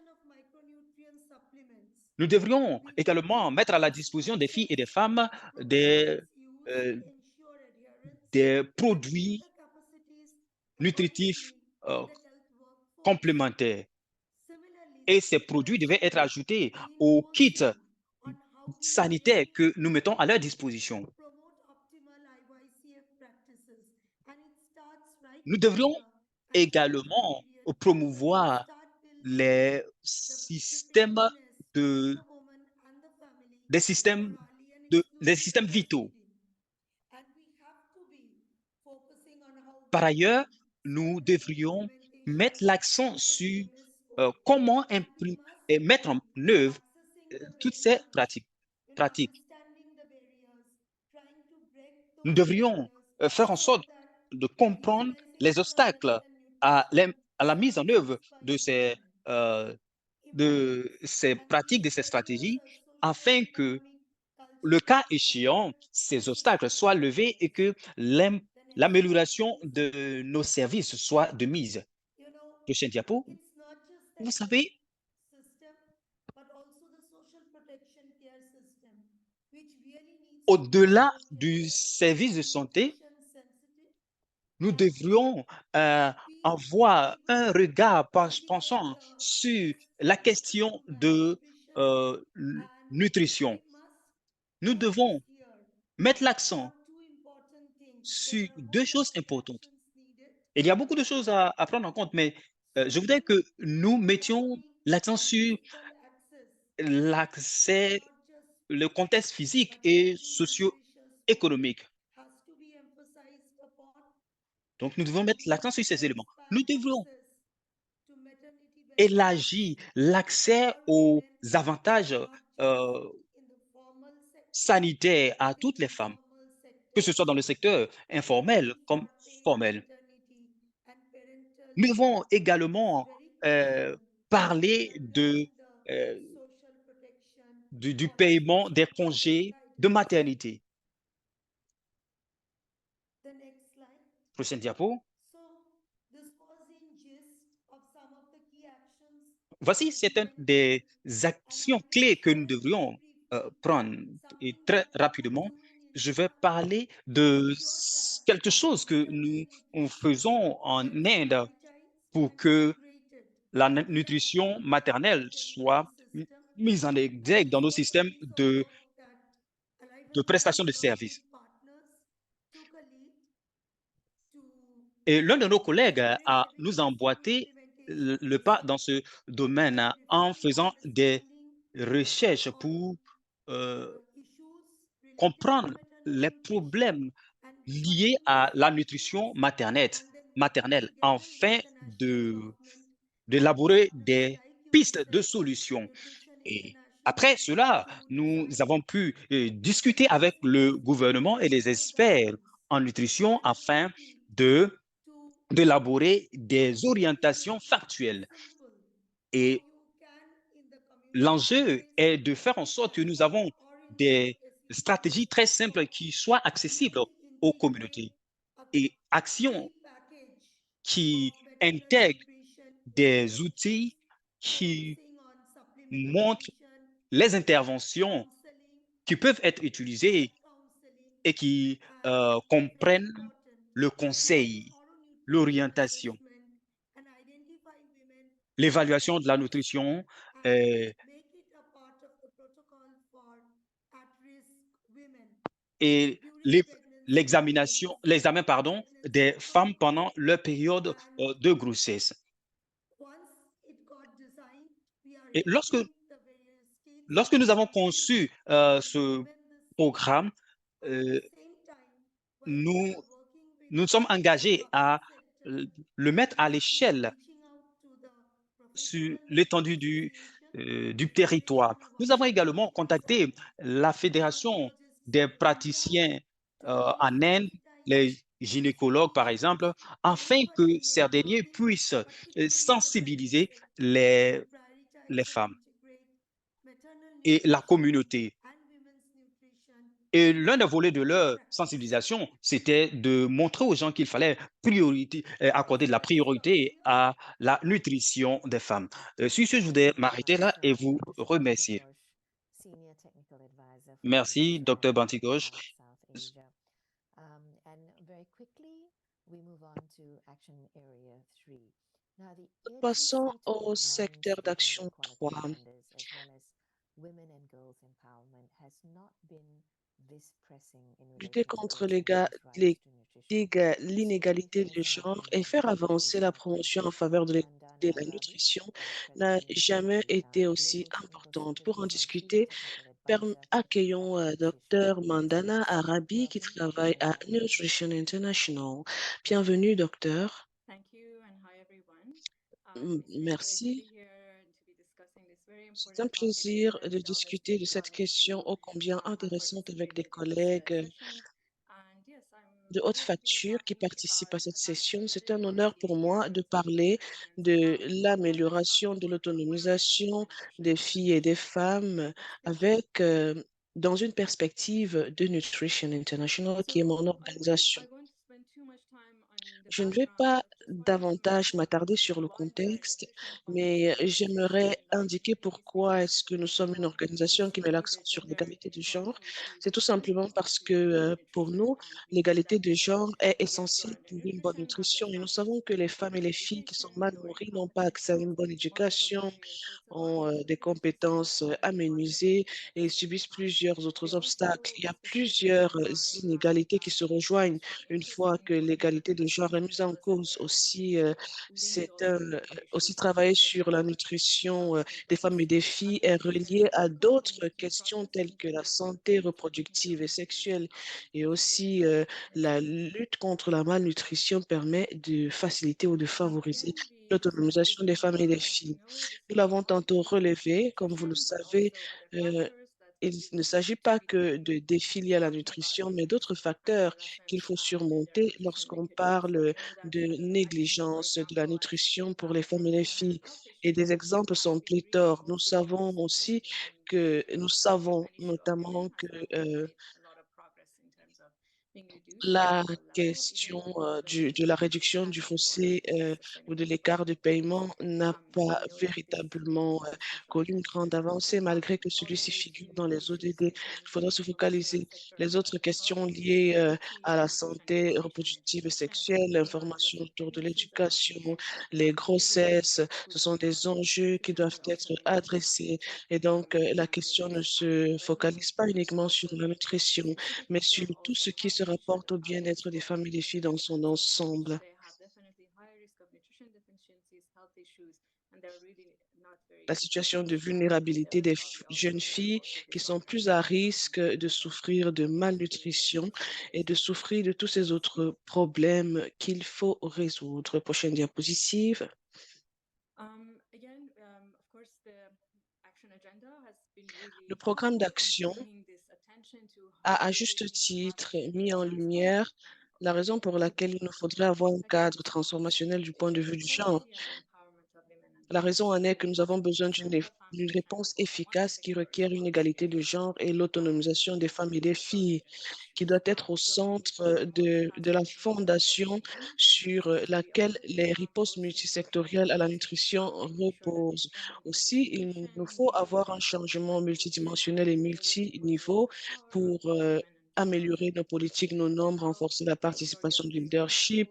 Nous devrions également mettre à la disposition des filles et des femmes des, euh, des produits nutritifs complémentaires. Et ces produits devaient être ajoutés aux kits sanitaires que nous mettons à leur disposition. Nous devrions également promouvoir les systèmes de, des systèmes vitaux. Par ailleurs, nous devrions mettre l'accent sur comment mettre en œuvre toutes ces pratiques. Nous devrions faire en sorte de comprendre les obstacles à la mise en œuvre de ces pratiques, de ces stratégies, afin que, le cas échéant, ces obstacles soient levés et que l'amélioration de nos services soit de mise. Prochaine diapo. Vous savez, au-delà du service de santé, nous devrions avoir un regard pensant sur la question de nutrition. Nous devons mettre l'accent sur deux choses importantes. Il y a beaucoup de choses à prendre en compte, mais je voudrais que nous mettions l'accent sur l'accès, le contexte physique et socio-économique. Donc, nous devons mettre l'accent sur ces éléments. Nous devons élargir l'accès aux avantages sanitaires à toutes les femmes, que ce soit dans le secteur informel comme formel. Nous devons également parler du paiement des congés de maternité. Prochaine diapo. Voici certaines des actions clés que nous devrions prendre. Et très rapidement, je vais parler de quelque chose que nous faisons en Inde pour que la nutrition maternelle soit mise en exergue dans nos systèmes de prestation de services. Et l'un de nos collègues nous a emboîté le pas dans ce domaine en faisant des recherches pour comprendre les problèmes liés à la nutrition maternelle afin d'élaborer des pistes de solutions. Et après cela, nous avons pu discuter avec le gouvernement et les experts en nutrition afin d'élaborer des orientations factuelles. Et l'enjeu est de faire en sorte que nous avons des stratégies très simples qui soient accessibles aux communautés et actions qui intègrent des outils qui montrent les interventions qui peuvent être utilisées et qui comprennent le conseil, l'orientation, l'évaluation de la nutrition, et l'examen des femmes pendant leur période de grossesse. Et lorsque nous avons conçu ce programme, nous sommes engagés à le mettre à l'échelle sur l'étendue du territoire. Nous avons également contacté la Fédération des praticiens en Inde, les gynécologues, par exemple, afin That's que what we ces need. derniers Okay. puissent But even in the sensibiliser medicine, les, to prioritize les and femmes integrate maternal et la nutrition communauté. and women's nutrition Et into l'un des volets de daily leur practice. sensibilisation, c'était de montrer aux gens qu'il fallait accorder de la Sure. priorité à la nutrition des femmes. Sur ce, je voudrais m'arrêter là et vous remercier. Senior Technical Advisor for Merci, UNICEF Dr. Bantigoj. South Asia. And very quickly, we move on to action area 3. Now, the urgency Passons to au advance secteur equal d'action equality 3. agendas as well as women and girls empowerment has not been this pressing in Lutter relation to contre girls and women's rights to nutrition. Still, l'inégalité de there's a lot genre more et work faire to do. avancer Please la welcome promotion en faveur de l'égalité et de la Mandana Ravi, nutrition Vice n'a President jamais and été aussi Global Technical importante. Pour en Supervisor and Chief discuter, Technical Advisor accueillons at Nutrition Dr Mandana Service. Arabi qui Welcome, travaille Dr. à Ravi. Nutrition International. Bienvenue, docteur. Thank you and hi everyone. It's really great to Merci. be here and to be discussing this very C'est un important topic that plaisir de Gender has discuter been de cette promised question to ô combien intéressante avec des participate in this collègues session. And yes, I'm de haute going to be facture qui talking participent à about cette session. C'est un honneur pour accountability moi de for parler women's de empowerment and l'amélioration de responsible for women and girls l'autonomisation and nutrition. des filles et des femmes avec, dans une perspective de Nutrition International, qui est So mon organisation. I won't spend too much time on the Je ne vais background, pas but just wanted to davantage mention m'attarder sur le why we are a contexte, nutrition mais foundation j'aimerais focusing on indiquer these pourquoi est-ce que nous sommes une we organisation qui met see l'accent the sur gender l'égalité de genre. equality issues C'est tout as simplement central parce que to pour nutrition nous, and we l'égalité expect de genre est yes essentielle women in pour une bonne nutrition have nutrition. less Et nous access savons que les to femmes et les filles qui sont education, mal lower nourries income n'ont pas accès à individuals, une bonne multiple éducation, barriers. So it's a lot ont of des issues to be compétences partnered aménusées et together. subissent plusieurs We autres obstacles. also Il y a specifically plusieurs define inégalités qui se rejoignent strong une interest fois in que coordinated l'égalité de genre est nutrition mise en because of cause. the Aussi, linked c'est also with the aussi issues travailler such sur la as nutrition des femmes et des reproductive filles est adaptation relié and à d'autres complementary questions projects, telles and que la we're santé going to look into reproductive et in this sexuelle. Et issue. aussi, Next, la please. lutte contre la malnutrition permet de faciliter ou de favoriser Again, we strongly l'autonomisation des femmes et des believe, as you filles. know, this Nous is l'avons not tantôt just about relevé, comme vous le nutrition, but savez, also other euh, factors that il we ne need s'agit to pas be que taking de défis liés à la talking about nutrition, mais women's d'autres facteurs qu'il adolescents faut and their surmonter nutrition lorsqu'on linkages. So parle whether that's de acting, for négligence de la example, nutrition pour les femmes et les mental filles. health Et des issues, exemples as sont we really pléthores. Nous also savons aussi que nous savons an issue of women notamment que has not been made a lot of progress in terms of being reduced at la global level, even question though de la it réduction has du been going fossé towards ou de sustainable l'écart de development goals. paiement n'a And pas we know that this véritablement issues connu like une grande avancée, malgré que celui-ci water, figure dans les sewage, ODD. Il faudra se sanitation, domestic focaliser sector les autres questions products, liées à la sustainability, nutrition santé information and reproductive et education, sexuelle, l'information adolescent autour de pregnancies and l'éducation, lactation, les mobility, grossesses. Ce food sont des security, enjeux qui nutrition doivent and être also mental health. adressés. Et donc, la question ne Challenges se available focalise pas uniquement sur also la nutrition, specific mais to sur serve tout also ce qui se high risk rapporte au high risk bien-être des women femmes et des filles dans son nutrition, which ensemble. they have definitely high risk of nutrition deficiencies, health issues, and they're really not La very situation de and vulnérabilité des probably jeunes also filles therefore qui living sont longer plus à lives risque de souffrir de related malnutrition et de diseases. souffrir de tous ces autres problèmes qu'il faut résoudre. Prochaine diapositive. Again, of course, the action agenda has been Le really programme focused in d'action bringing this attention to a à how juste bringing titre partnership mis and en lumière transformative la raison pour to laquelle be il nous faudrait avoir un cadre effective transformationnel du point de gender vue du genre. equality and the empowerment of women and La girls. raison en est que We nous avons must besoin set the d'une foundation réponse on one efficace qui sector requiert une égalité de genre et l'autonomisation des femmes et des filles, qui doit être au centre de la fondation sur laquelle les ripostes multisectorielles à la nutrition reposent. Aussi, il nous faut avoir un changement multidimensionnel et multiniveau pour améliorer nos politiques, nos normes, renforcer la participation du leadership,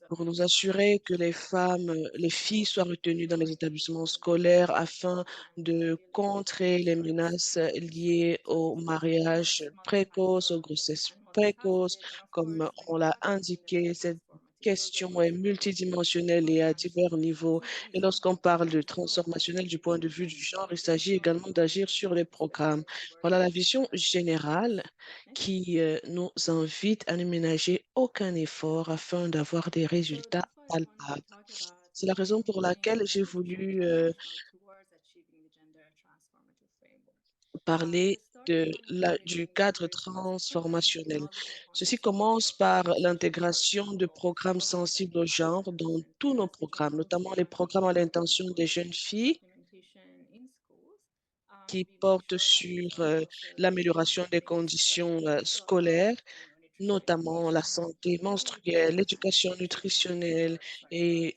pour nous assurer que les femmes, les filles soient retenues dans les établissements scolaires afin de contrer les menaces liées au mariage précoce, aux grossesses précoces. Comme on l'a indiqué, cette question est multidimensionnelle et à divers niveaux. Et lorsqu'on parle de transformationnel du point de vue du genre, il s'agit également d'agir sur les programmes. Voilà la vision générale qui nous invite à ne ménager aucun effort afin d'avoir des So résultats that's why I wanted to palpables. talk about C'est la raison pour moving laquelle j'ai the nutrition voulu agenda towards achieving the gender transformative framework. parler To du cadre transformationnel. Ceci commence par l'intégration de programmes sensibles au genre dans tous nos programmes, notamment les programmes à l'intention des jeunes filles qui portent sur l'amélioration des conditions scolaires, notamment la santé menstruelle, l'éducation nutritionnelle et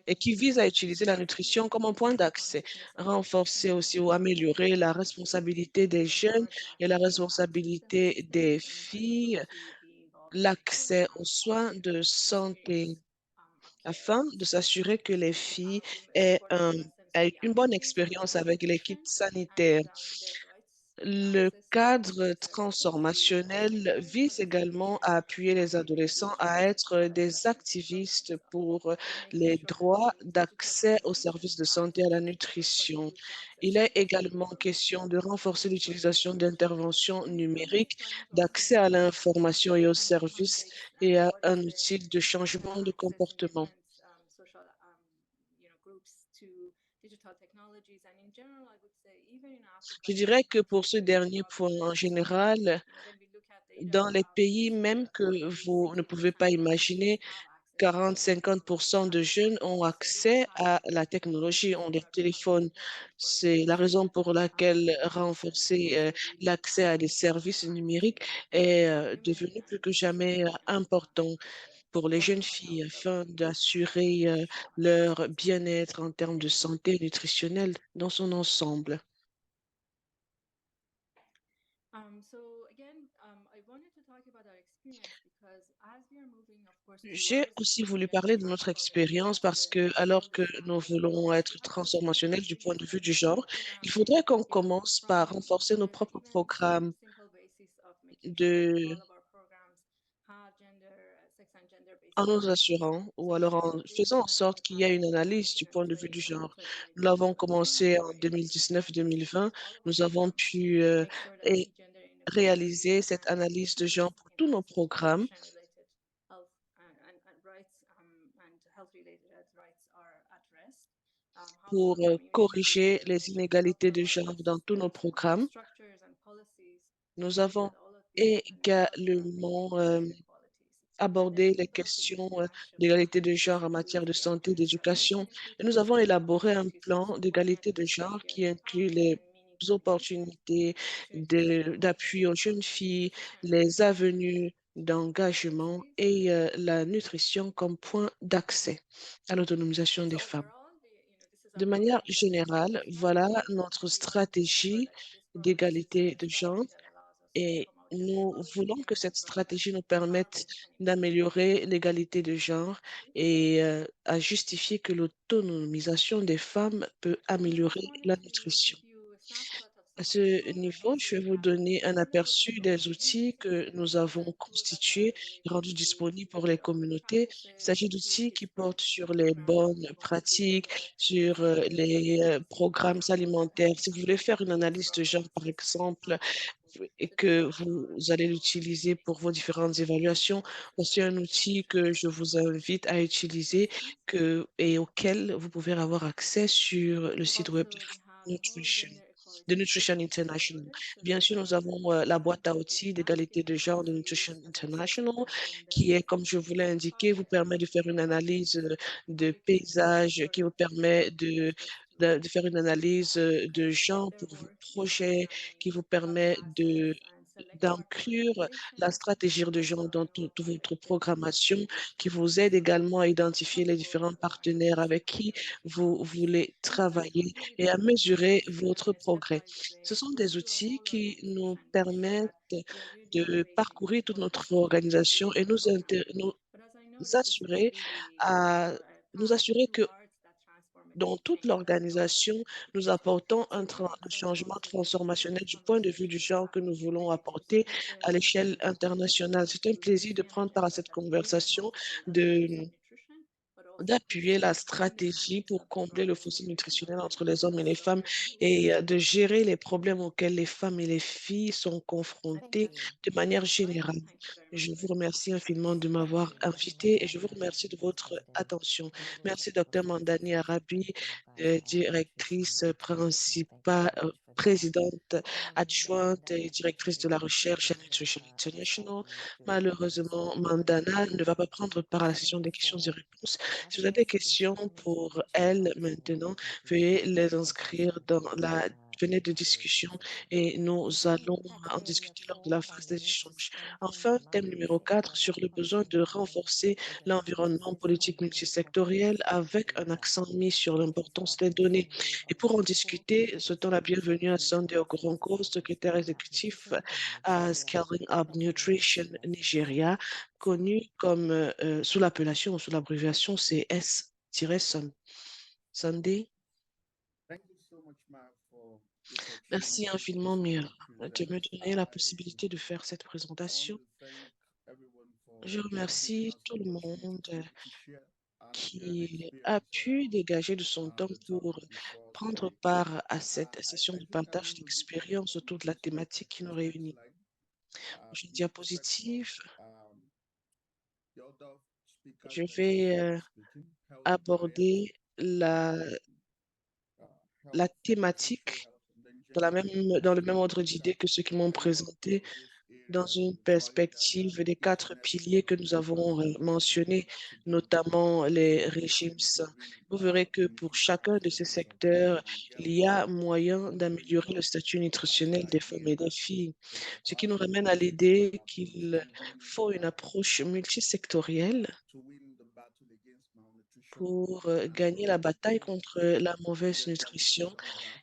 et qui vise à utiliser la nutrition comme un point d'accès, renforcer aussi ou améliorer la responsabilité des jeunes et la responsabilité des filles, l'accès aux soins de santé afin de s'assurer que les filles aient une bonne expérience avec les kits sanitaires. Le cadre transformationnel vise également à appuyer les adolescents à être des activistes pour les droits d'accès aux services de santé et à la nutrition. Il est également question de renforcer l'utilisation d'interventions numériques, d'accès à l'information et aux services et à un outil de changement de comportement. Je dirais que pour ce dernier point, en général, dans les pays même que vous ne pouvez pas imaginer, 40-50% de jeunes ont accès à la technologie, ont des téléphones. C'est la raison pour laquelle renforcer l'accès à des services numériques est devenu plus que jamais important pour les jeunes filles afin d'assurer leur bien-être en termes de santé nutritionnelle dans son ensemble. J'ai aussi voulu parler de notre expérience parce que, alors que nous voulons être transformationnels du point de vue du genre, il faudrait qu'on commence par renforcer nos propres programmes de, en nous assurant ou alors en faisant en sorte qu'il y ait une analyse du point de vue du genre. Nous l'avons commencé en 2019-2020. Nous avons pu réaliser cette analyse de genre pour tous nos programmes pour corriger les inégalités de genre dans tous nos programmes. Nous avons également abordé les questions d'égalité de genre en matière de santé et d'éducation. Et nous avons élaboré un plan d'égalité de genre qui inclut les opportunités d'appui aux jeunes filles, les avenues d'engagement et la nutrition comme point d'accès à l'autonomisation des femmes. De manière générale, voilà notre stratégie d'égalité de genre et nous voulons que cette stratégie nous permette d'améliorer l'égalité de genre et à justifier que l'autonomisation des femmes peut améliorer la nutrition. À ce niveau, je vais vous donner un aperçu des outils que nous avons constitués et rendus disponibles pour les communautés. Il s'agit d'outils qui portent sur les bonnes pratiques, sur les programmes alimentaires. Si vous voulez faire une analyse de genre, par exemple, et que vous allez l'utiliser pour vos différentes évaluations, voici un outil que je vous invite à utiliser et auquel vous pouvez avoir accès sur le site web Nutrition de Nutrition International. Bien sûr, nous avons la boîte à outils d'égalité de genre de Nutrition International, qui est, comme je vous l'ai indiqué, vous permet de faire une analyse de paysage, qui vous permet de faire une analyse de genre pour vos projets, qui vous permet d'inclure la stratégie de genre dans toute votre programmation, qui vous aide également à identifier les différents partenaires avec qui vous voulez travailler et à mesurer votre progrès. Ce sont des outils qui nous permettent de parcourir toute notre organisation et nous assurer nous assurer que dans toute l'organisation, nous apportons un changement transformationnel du point de vue du genre que nous voulons apporter à l'échelle internationale. C'est un plaisir de prendre part à cette conversation, de d'appuyer la stratégie pour combler le fossé nutritionnel entre les hommes et les femmes et de gérer les problèmes auxquels les femmes et les filles sont Thank confrontées you. de manière générale. Je vous remercie infiniment de m'avoir invité et je vous remercie de votre attention. We really Merci, appreciate Dr. this Mandani conversation. Arabi, Thank you, directrice principale, présidente adjointe et directrice de la recherche à Nutrition International. Malheureusement, Mandana ne va pas prendre part à la session des questions et réponses. Si vous avez des questions pour elle maintenant, veuillez les inscrire dans la fenêtre de discussion et nous allons en discuter lors de la phase des échanges. Enfin, thème numéro 4 sur le besoin de renforcer l'environnement politique multisectoriel avec un accent mis sur l'importance des données. Et pour en discuter, souhaitons la bienvenue à Sunday Okoronko, secrétaire exécutif à Scaling Up Nutrition Nigeria, connu comme sous l'appellation ou sous l'abréviation CS-SUN. Sunday. Merci infiniment, Mire, de me donner la possibilité de faire cette présentation. Je remercie tout le monde qui a pu dégager de son temps pour prendre part à cette session de partage d'expérience autour de la thématique qui nous réunit. J'ai une diapositive. Je vais aborder la thématique dans le même ordre d'idée que ceux qui m'ont présenté, dans une perspective des 4 piliers que nous avons mentionnés, notamment les régimes sains. Vous verrez que pour chacun de ces secteurs, il y a moyen d'améliorer le statut nutritionnel des femmes et des filles, ce qui nous ramène à l'idée qu'il faut une approche multisectorielle pour gagner la bataille contre la mauvaise nutrition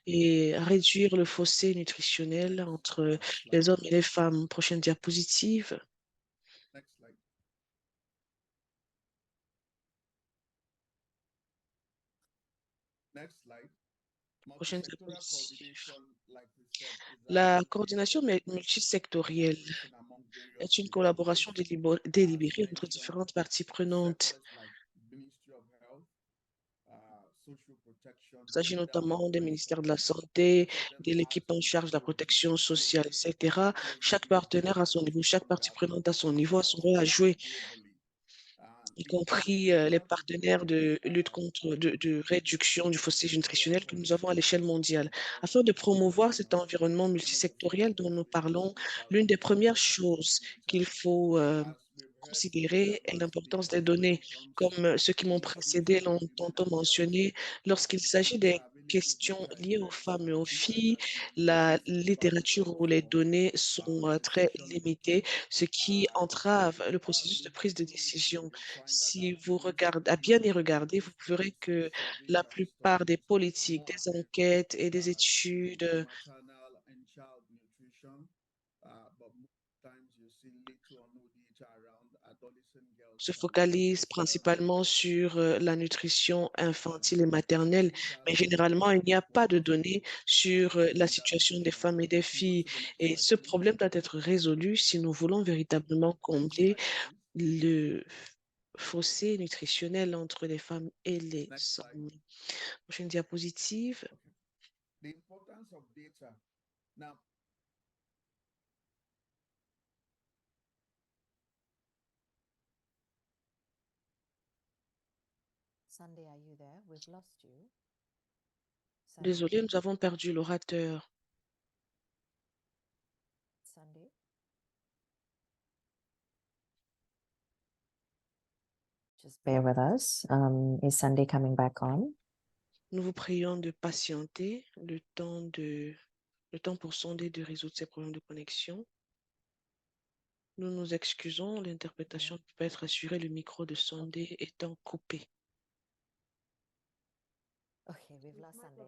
et réduire le fossé nutritionnel entre les hommes et les femmes. Prochaine diapositive. Prochaine diapositive. La coordination multisectorielle est une collaboration délibérée entre différentes parties prenantes. Il s'agit notamment des ministères de la Santé, de l'équipe en charge de la protection sociale, etc. Chaque partenaire à son niveau, chaque partie prenante à son niveau a son rôle à jouer, y compris les partenaires de lutte contre, de réduction du fossé nutritionnel que nous avons à l'échelle mondiale. Afin de promouvoir cet environnement multisectoriel dont nous parlons, l'une des premières choses qu'il faut considérer est l'importance des données, comme ceux qui m'ont précédé l'ont tantôt mentionné. Lorsqu'il s'agit des questions liées aux femmes et aux filles, la littérature ou les données sont très limitées, ce qui entrave le processus de prise de décision. Si vous regardez, à bien y regarder, vous verrez que la plupart des politiques, des enquêtes et des études se focalise principalement sur la nutrition infantile et maternelle, mais généralement, il n'y a pas de données sur la situation des femmes et des filles. Et ce problème doit être résolu si nous voulons véritablement combler le fossé nutritionnel entre les femmes et les hommes. Prochaine diapositive. Sunday, are you there? We've lost you. Sunday, Désolé, nous avons perdu l'orateur. Sunday. Just bear with us. Is Sunday coming back on? Nous vous prions de patienter le temps pour sonder de résoudre ces problèmes de connexion. Nous nous excusons, l'interprétation ne peut pas être assurée, le micro de sondé étant coupé. Okay, we've lost Sunday.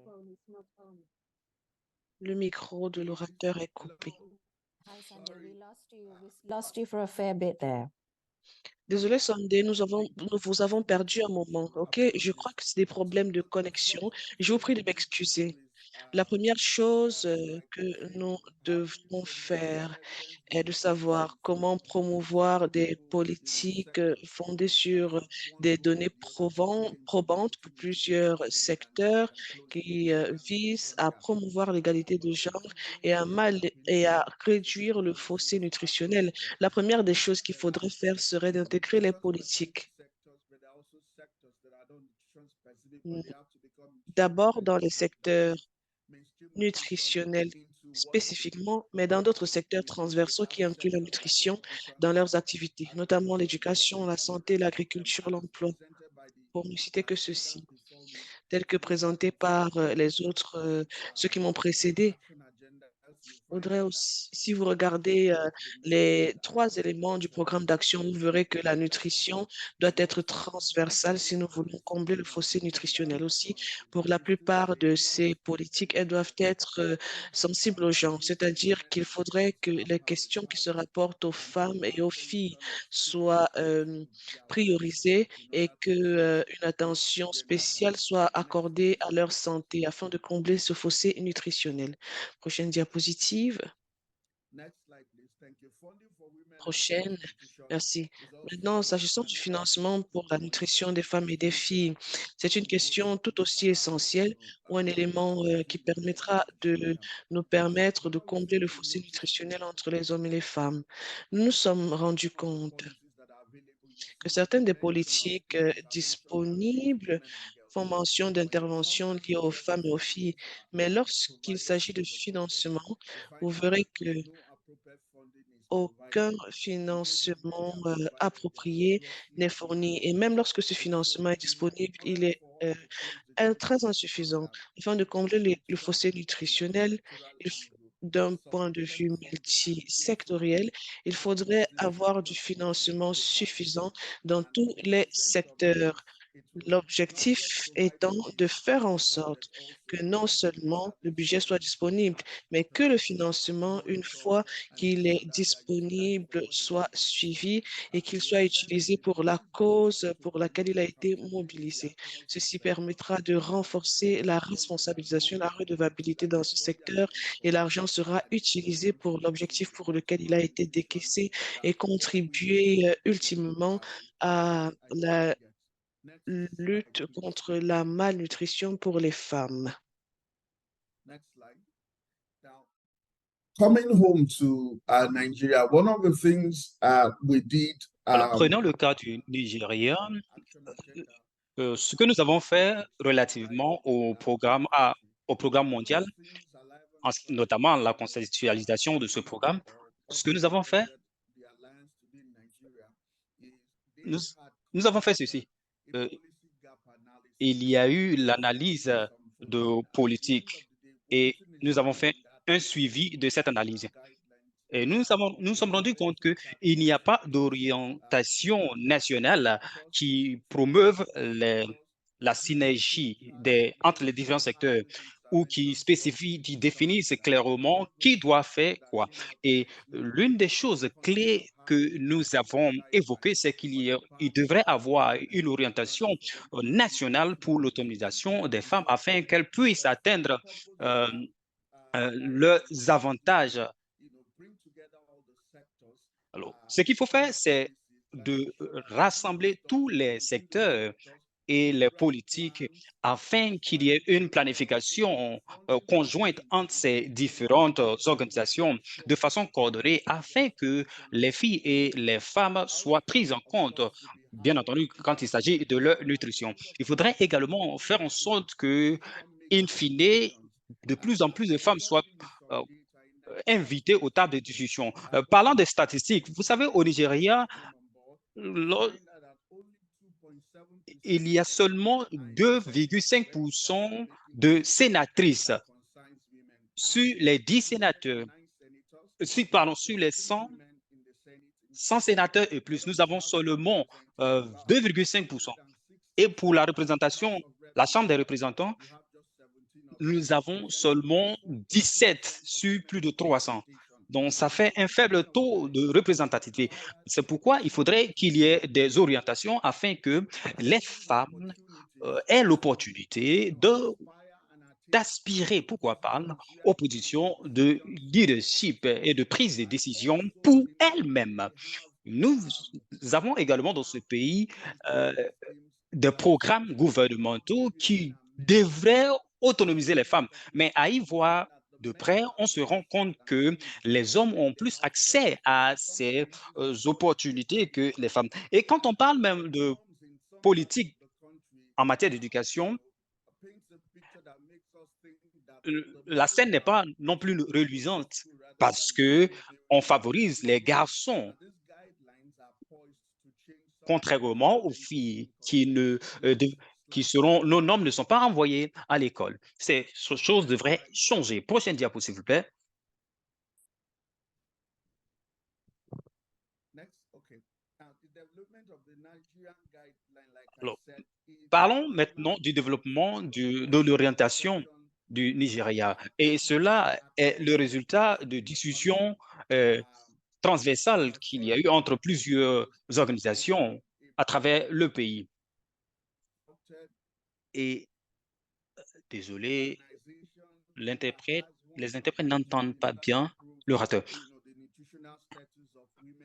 Le micro de l'orateur est coupé. Hi, Sunday. We lost you for a fair bit there. Désolé, Sunday, nous vous avons perdu un moment, ok? Je crois que c'est des problèmes de connexion. Je vous prie de m'excuser. La première chose que nous devons faire est de savoir comment promouvoir des politiques fondées sur des données probantes pour plusieurs secteurs qui visent à promouvoir l'égalité de genre et à réduire le fossé nutritionnel. La première des choses qu'il faudrait faire serait d'intégrer les politiques D'abord dans les secteurs nutritionnels spécifiquement, mais dans d'autres secteurs transversaux qui incluent la nutrition dans leurs activités, notamment l'éducation, la santé, l'agriculture, l'emploi, pour ne citer que ceci, tel que présenté par ceux qui m'ont précédé. Faudrait aussi, si vous regardez les 3 éléments du programme d'action, vous verrez que la nutrition doit être transversale si nous voulons combler le fossé nutritionnel. Aussi, pour la plupart de ces politiques, elles doivent être sensibles aux gens, c'est-à-dire qu'il faudrait que les questions qui se rapportent aux femmes et aux filles soient priorisées et que une attention spéciale soit accordée à leur santé afin de combler ce fossé nutritionnel. Prochaine diapositive. Prochaine. Merci. Maintenant, s'agissant du financement pour la nutrition des femmes et des filles, c'est une question tout aussi essentielle ou un élément qui permettra de nous permettre de combler le fossé nutritionnel entre les hommes et les femmes. Nous nous sommes rendus compte que certaines des politiques disponibles font mention d'interventions liées aux femmes et aux filles, mais lorsqu'il s'agit de financement, vous verrez que aucun financement approprié n'est fourni. Et même lorsque ce financement est disponible, il est très insuffisant. Afin de combler le fossé nutritionnel, d'un point de vue multisectoriel, il faudrait avoir du financement suffisant dans tous les secteurs. L'objectif étant de faire en sorte que non seulement le budget soit disponible, mais que le financement, une fois qu'il est disponible, soit suivi et qu'il soit utilisé pour la cause pour laquelle il a été mobilisé. Ceci permettra de renforcer la responsabilisation et la redevabilité dans ce secteur et l'argent sera utilisé pour l'objectif pour lequel il a été décaissé et contribuer ultimement à la lutte contre la malnutrition pour les femmes. Coming home to Nigeria, one of the things we did. Alors, prenons le cas du Nigeria. Ce que nous avons fait relativement au programme mondial, notamment la conceptualisation de ce programme, ce que nous avons fait, nous avons fait ceci. Il y a eu l'analyse de politique et nous avons fait un suivi de cette analyse. Et nous sommes rendus compte qu'il n'y a pas d'orientation nationale qui promeuve la synergie entre les différents secteurs ou qui qui définissent clairement qui doit faire quoi. Et l'une des choses clés que nous avons évoquées, c'est qu'il devrait avoir une orientation nationale pour l'autonomisation des femmes afin qu'elles puissent atteindre leurs avantages. Alors, ce qu'il faut faire, c'est de rassembler tous les secteurs et les politiques afin qu'il y ait une planification conjointe entre ces différentes organisations de façon coordonnée afin que les filles et les femmes soient prises en compte, bien entendu, quand il s'agit de leur nutrition. Il faudrait également faire en sorte que, in fine, de plus en plus de femmes soient invitées aux tables de discussion. Parlant des statistiques, vous savez, au Nigeria, il y a seulement 2,5% de sénatrices sur les 10 sénateurs. Sur les 100 sénateurs et plus, nous avons seulement 2,5%. Et pour la représentation, la Chambre des représentants, nous avons seulement 17 sur plus de 300. Donc, ça fait un faible taux de représentativité. C'est pourquoi il faudrait qu'il y ait des orientations afin que les femmes aient l'opportunité d'aspirer, pourquoi pas, aux positions de leadership et de prise de décision pour elles-mêmes. Nous avons également dans ce pays des programmes gouvernementaux qui devraient autonomiser les femmes. Mais à y voir de près, on se rend compte que les hommes ont plus accès à ces opportunités que les femmes. Et quand on parle même de politique en matière d'éducation, la scène n'est pas non plus reluisante parce que on favorise les garçons, contrairement aux filles qui seront, nos normes ne sont pas envoyées à l'école. Ces choses devraient changer. Prochaine diapo, s'il vous plaît. Alors, parlons maintenant du développement de l'orientation du Nigeria. Et cela est le résultat de discussions transversales qu'il y a eu entre plusieurs organisations à travers le pays. Et désolé, les interprètes n'entendent pas bien l'orateur.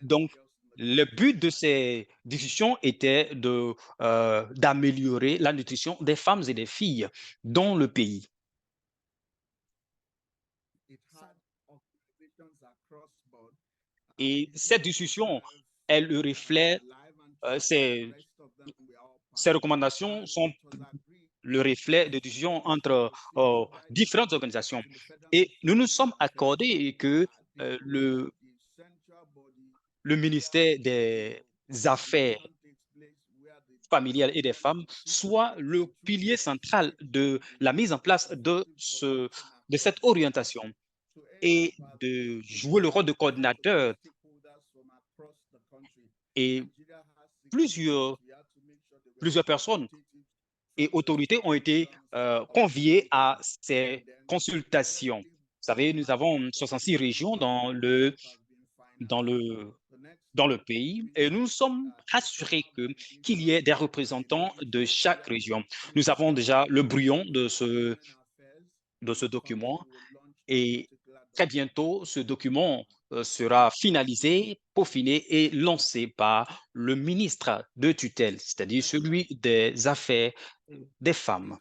Donc, le but de ces discussions était d'améliorer la nutrition des femmes et des filles dans le pays. Et cette discussion, elle reflète, ces recommandations sont le reflet de discussions entre différentes organisations. Et nous nous sommes accordés que le ministère des Affaires familiales et des femmes soit le pilier central de la mise en place de cette orientation et de jouer le rôle de coordinateur. Et plusieurs personnes et autorités ont été conviées à ces consultations. Vous savez, nous avons 66 régions dans le pays et nous sommes assurés qu'il y ait des représentants de chaque région. Nous avons déjà le brouillon de ce document et très bientôt, ce document sera finalisé, peaufiné et lancé par le ministre de tutelle, c'est-à-dire celui des Affaires des femmes.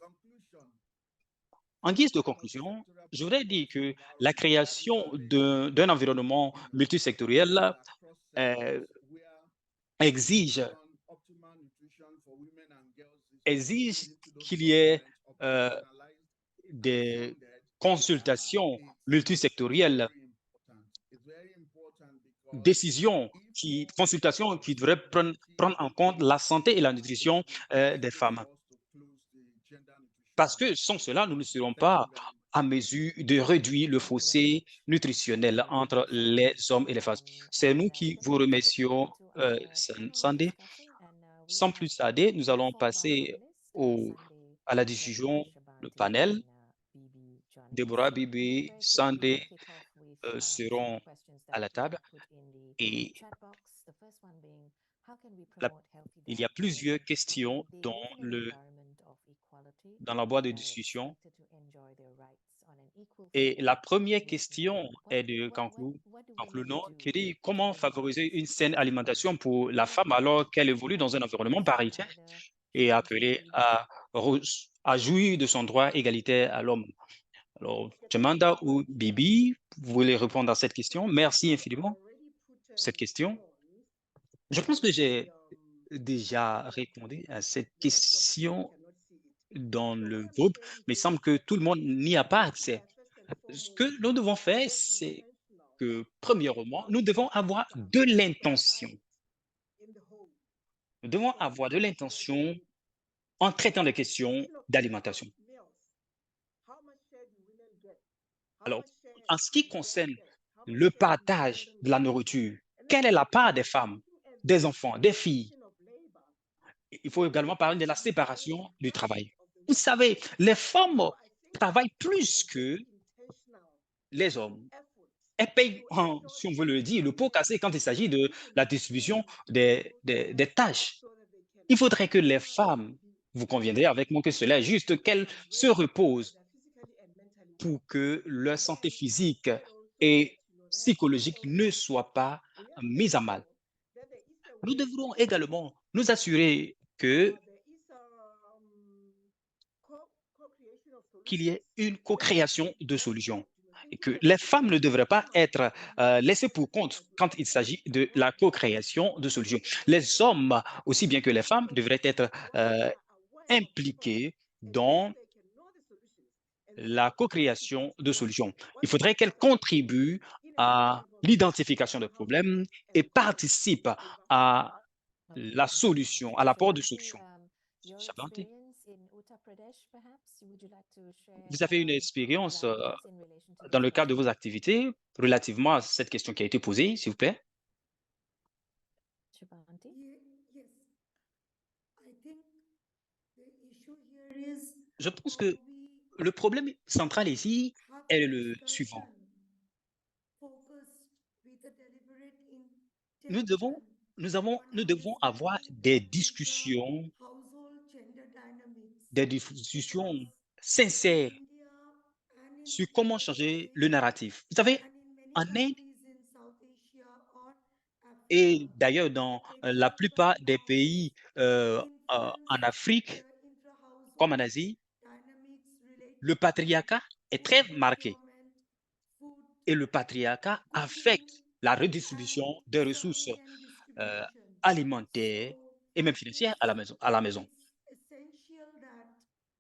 En guise de conclusion, je voudrais dire que la création d'un environnement multisectoriel exige qu'il y ait des consultations multisectorielles, consultations qui devraient prendre en compte la santé et la nutrition des femmes. Parce que sans cela, nous ne serons pas à mesure de réduire le fossé nutritionnel entre les hommes et les femmes. C'est nous qui vous remercions, Sandy. Sans plus tarder, nous allons passer à la discussion, le panel. Deborah, Bibi, Sandy seront à la table et il y a plusieurs questions dans la boîte de discussion. Et la première question est de Conclunon, qui dit comment favoriser une saine alimentation pour la femme alors qu'elle évolue dans un environnement paritaire et appelée à jouir de son droit égalitaire à l'homme. Alors, Jamanda ou Bibi, vous voulez répondre à cette question? Merci infiniment. Cette question. Je pense que j'ai déjà répondu à cette question dans le groupe, mais il semble que tout le monde n'y a pas accès. Ce que nous devons faire, c'est que, premièrement, nous devons avoir de l'intention. Nous devons avoir de l'intention en traitant les questions d'alimentation. Alors, en ce qui concerne le partage de la nourriture, quelle est la part des femmes, des enfants, des filles? Il faut également parler de la séparation du travail. Vous savez, les femmes travaillent plus que les hommes. Elles payent, si on veut le dire, le pot cassé quand il s'agit de la distribution des tâches. Il faudrait que les femmes, vous conviendrez avec moi que cela est juste, qu'elles se reposent pour que leur santé physique et psychologique ne soit pas mise à mal. Nous devrons également nous assurer qu'il y ait une co-création de solutions. que les femmes ne devraient pas être laissées pour compte quand il s'agit de la co-création de solutions. Les hommes, aussi bien que les femmes, devraient être impliqués dans la co-création de solutions. Il faudrait qu'elles contribuent à l'identification des problèmes et participent à la solution, à l'apport de solutions. Your Shabanti, experience in Uttar Pradesh, perhaps? Would you like to share vous avez une expérience guidance in relation to dans this le cadre de issue? vos activités relativement à cette question qui a été posée, s'il vous plaît? Shubhanti? Yes. I think the issue here is Je pense how que do we le problème central ici have est a le suivant. discussion focused with a deliberate Nous intention on how devons is avoir happening des with the discussions, household gender dynamics discussions because in sincères India and in sur comment West changer le Asia narratif. Vous savez, and in many en Inde countries in South Asia or et Africa, d'ailleurs the dans la plupart patriarchal des pays norms en influence Afrique, the comme en intra-household Asie, dynamics le related to patriarcat est food très marqué procurement, food et le patriarcat cooking, affecte la and redistribution des ressources serving and euh, distribution. alimentaires So et même financières à la maison. it's essential that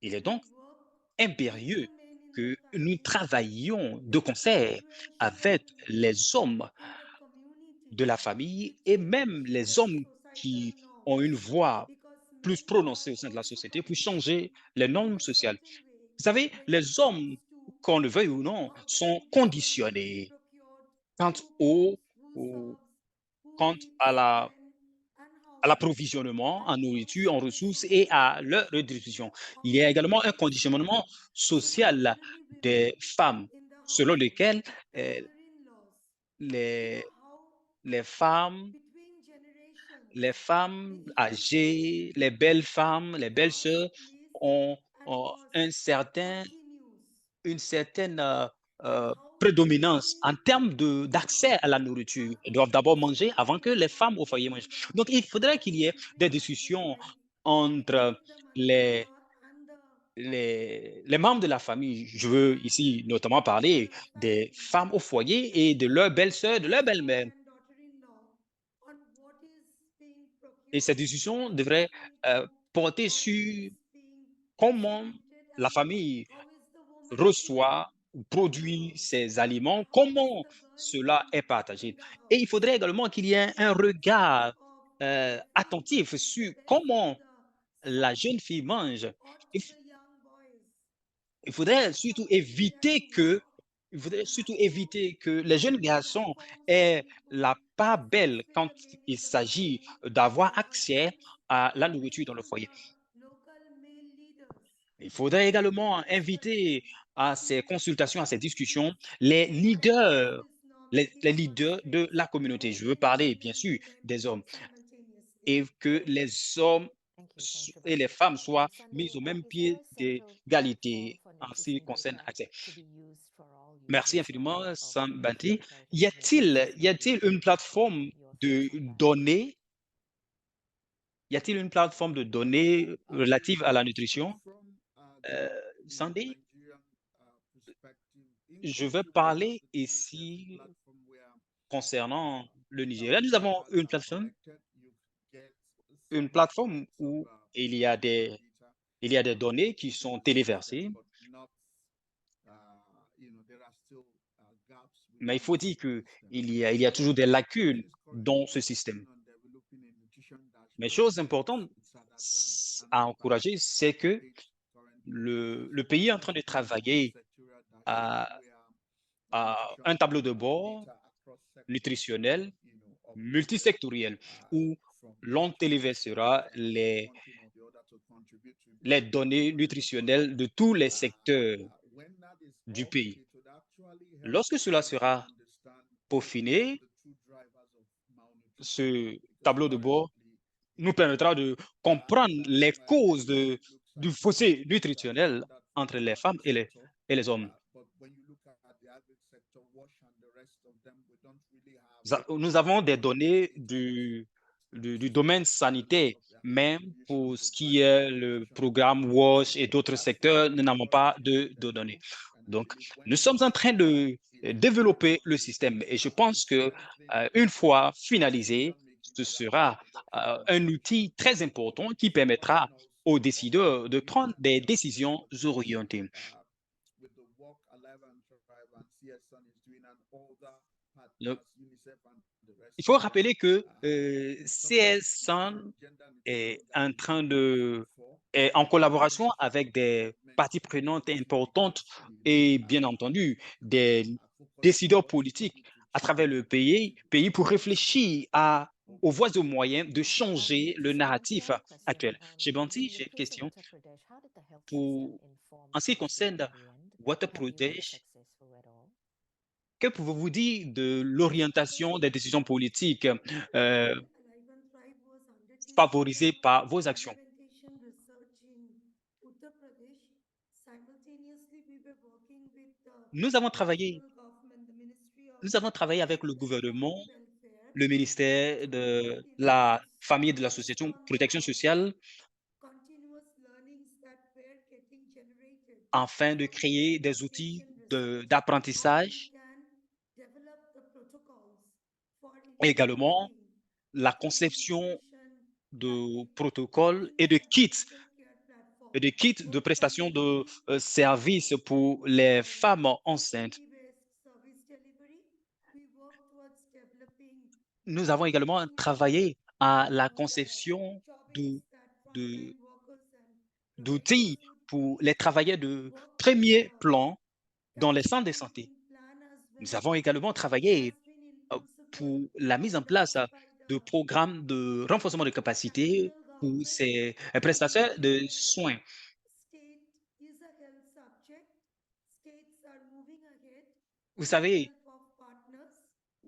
Il est we donc work with impérieux the men in the que nous family travaillions de to concert influential avec les role hommes in the community de la to famille et change même les the hommes societal qui ont une norms voix because plus men are prononcée au sein de la also société pour committed changer les in normes a sociales. certain way Vous savez, when it les comes hommes, to qu'on le veuille ou non, how the sont food is conditionnés procured, quant who au, cooks, who au- serves, who quant eats, when, and à how. l'approvisionnement And en nourriture, en also the ressources et à societal leur redistribution. Il y a how également un also conditionnement the social elderly women des femmes, in the selon household, lequel the mother-in-laws, les, how les femmes between generations les the femmes influence âgées, les belles femmes, les belles was, sœurs is, ont, and ont was continues, une certaine and how prédominance en family termes d'accès members à la nourriture. have Elles doivent d'abord manger avant que responsibility les for femmes au foyer making mangent. the Donc, il faudrait qu'il y ait choice des between husband discussions wife, entre between the les, mother-in-law and the les membres de la famille. Je veux ici notamment parler des family, femmes au foyer et de especially leurs belles-sœurs, de leurs son belles-mères. and daughter-in-law, on what is being Et ces procured, discussions what is devraient being cooked, porter how it sur is being comment distributed, la and famille how is the woman in reçoit ou the produit house, ces and aliments, how is comment the girl cela est in partagé. the Et il house. faudrait également qu'il y ait So un which type regard of preferring attentif is the sur best for comment the la son jeune fille mange. or to Il, f- the young boys? il Is faudrait it surtout something that éviter we que, il will faudrait have surtout to éviter que les jeunes create garçons platforms or aient people la part since belle when quand the man il in the s'agit family, d'avoir the accès husbands, à la and nourriture maybe dans le to foyer. the local male leaders Il to faudrait have a également discussion inviter à to ces consultations, à ces change discussions, this les unhealthy leaders, norms les because leaders de la communauté. no Je veux men parler, can bien lead sûr, them des hommes simultaneously. et que les hommes Thank you, et les Shubhanti. femmes soient mis Sunday, au même is there pied a central platform d'égalité for en ce qui nutrition concerne data l'accès. to be used for all Merci users infiniment, of Sam Banti. health information Y system? a-t-il une plateforme Your de thoughts on that? données? Y a-t-il une plateforme de données relative à la nutrition? From Euh, the Sandy, Nigerian perspective, je vais in-country parler data today, there's a ici platform where concernant le Nigeria. Nous thousands of avons cards are collected. You get une some plateforme aspects of où nutrition data, il y a des données qui to sont a certain extent, téléversées, but not, there are still gaps mais il within faut the dire qu'il system. il y a So toujours des the government lacunes is dans currently ce système. working on developing a nutrition Mais dashboard chose that importante fits inside that à and the encourager, c'est que state currently le uses pays est en train de travailler multi-sectorial dashboard à, where à nutrition un tableau de bord data across sectors are, nutritionnel uploaded multisectoriel où from l'on different téléversera sectors that does one thing or the other to contribute to les improving données nutrition in the country. nutritionnelles de tous les secteurs When that is du up, pays. it would actually help Lorsque us cela also sera understand what are peaufiné, the true drivers of malnutrition. ce Because tableau de bord currently, nous permettra de comprendre les causes looks du like fossé malnutrition is nutritionnel standard for entre the les femmes agri sector. et les hommes. But when you look at the agri sector, WASH and the rest of them, we don't really have Nous avons des données data that du domaine sanitaire, même pour ce qui est le programme WASH et d'autres secteurs, nous n'avons pas de données. Donc, nous sommes en train de développer le système et je pense que une fois finalisé, ce sera un outil très important qui permettra aux décideurs de prendre des décisions orientées. with the work Alive and Thrive and CS Sun is doing and all the Le- partners, UNICEF and the rest Il faut of them. rappeler que Some of CS this Sun gender est nutrition that en we train mentioned de before, est en collaboration mentioned avec des development parties prenantes to importantes the et bien entendu des focus décideurs towards politiques à nutrition travers le pays pour réfléchir aux voies et moyens de changer le So one narratif follow-up question. actuel. Chez Banti, In the j'ai une case of question Uttar Pradesh, how did the health pour, system inform en ce qui policy concerne in the end? Uttar Have you been Pradesh. successful at all? Que pouvez-vous dire de l'orientation des décisions politiques When Alive and Thrive was undertaking favorisées the par vos actions? implementation research in Uttar Pradesh, simultaneously we were working with the Nous avons travaillé, national government, the Ministry of nous avons travaillé avec le Health and gouvernement, Family Welfare le ministère to de la implement famille et de based l'association on protection the sociale continuous learnings that were getting generated afin de from the créer des outils implementation research, how we d'apprentissage can develop the protocols for et également implementing la clean conception nutrition de planning protocoles using the critical care platform. et de kits de What prestation de primarily services pour les femmes enceintes. facility-based service delivery, we work towards developing Nous avons également continuous travaillé à la conception jobbings de, that de- frontline workers and d'outils providers would pour be les travailleurs de working premier on. plan dans les centres de santé. Capacity building plan as Nous well avons également has travaillé been in pour principle la mise en place adopted by de the programmes de renforcement de capacité national pour government, ces and prestataires de where soins. state is a health subject, states are moving ahead Vous with savez, help of partners.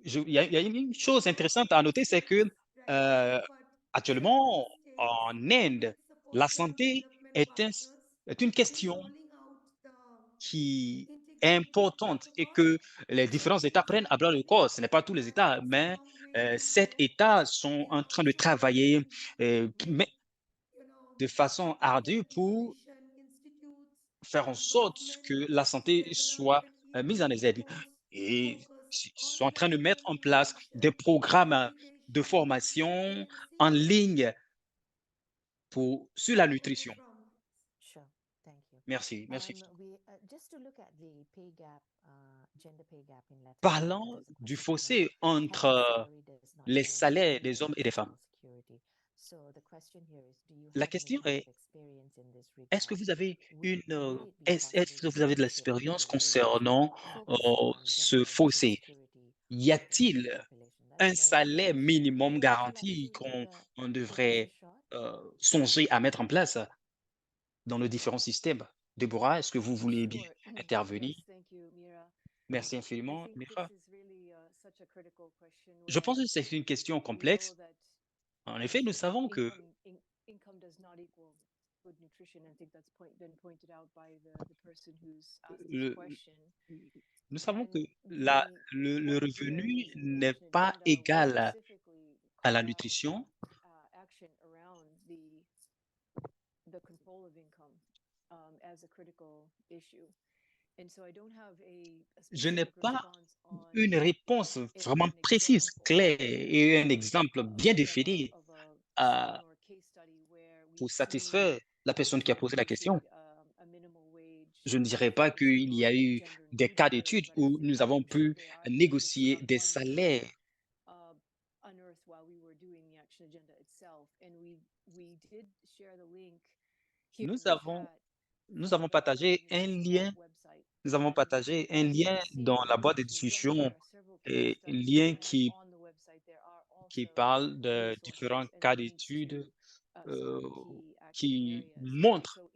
il y a une chose Not intéressante à all noter, c'est que states right euh, now, but several actuellement, states en Inde, with support la from santé development partners est une is question rolling out the qui est integrated importante et protocol. que les différents États It's prennent à bras le happening, corps. Ce n'est pas tous les but États, it's a mais long way to 7 go. États sont We en are train de also travailler working with, de façon ardue Metropolitan pour Nutrition Institutes faire en and sorte government que la to santé develop soit an mise en even exergue. more Et focused ils sont en train de mettre on-the-field en place nutrition des programmes de education formation agency en ligne sur la on the nutrition. front. Sure. Thank you. Merci, merci. Just to look at the pay gap, gender pay gap in Latin America, Parlant there's a du question here. fossé entre Healthy salary does not les guarantee salaires food des hommes and et des femmes. social security. So the question here is, do you La have any question kind of est, experience in this est-ce que regard? vous avez Would it be est-ce possible que to vous avez de initiate a l'expérience policy concernant focusing on ce gender and social fossé? security Y for the Indian a-t-il population? un That's very salaire important. minimum Mira, would you like garanti to qu'on take this a devrait shot? songer à mettre en place dans nos différents systèmes? Déborah, est-ce que vous voulez bien Sure. intervenir? Yes, thank you, Mira. Merci I infiniment, think this Mira. is really such a critical question Je where pense que c'est une question we know complexe. that En effet, nous savons que income does not equal good nutrition. I think that's been pointed out by the person who's asked this le- question. nous savons que And le what we are revenu doing through the n'est Action pas Agenda, we égal specifically à la call out nutrition. action around the control of income as a critical issue. And so I don't have a Je n'ai specific pas response on une réponse vraiment an précise, example claire et un exemple bien of défini a study or a case study where pour we've seen satisfaire la personne qui a to posé la question. negotiate a minimum wage Je ne dirais pas focusing qu'il y a on eu gender des cas inclusion, d'études but I où think nous avons I'm sure pu it's négocier des one that we salaires. unearthed while we were doing the action agenda itself, and we did share the link here in Nous the avons, chat nous from avons the partagé un Organization lien, Health website. nous avons partagé un And so lien the same dans la in boîte de Action Agenda, discussion, there are several case et studies lien and on the website there are qui also parle de resources différents and cas links to d'études some of euh, the key action qui areas. And montrent so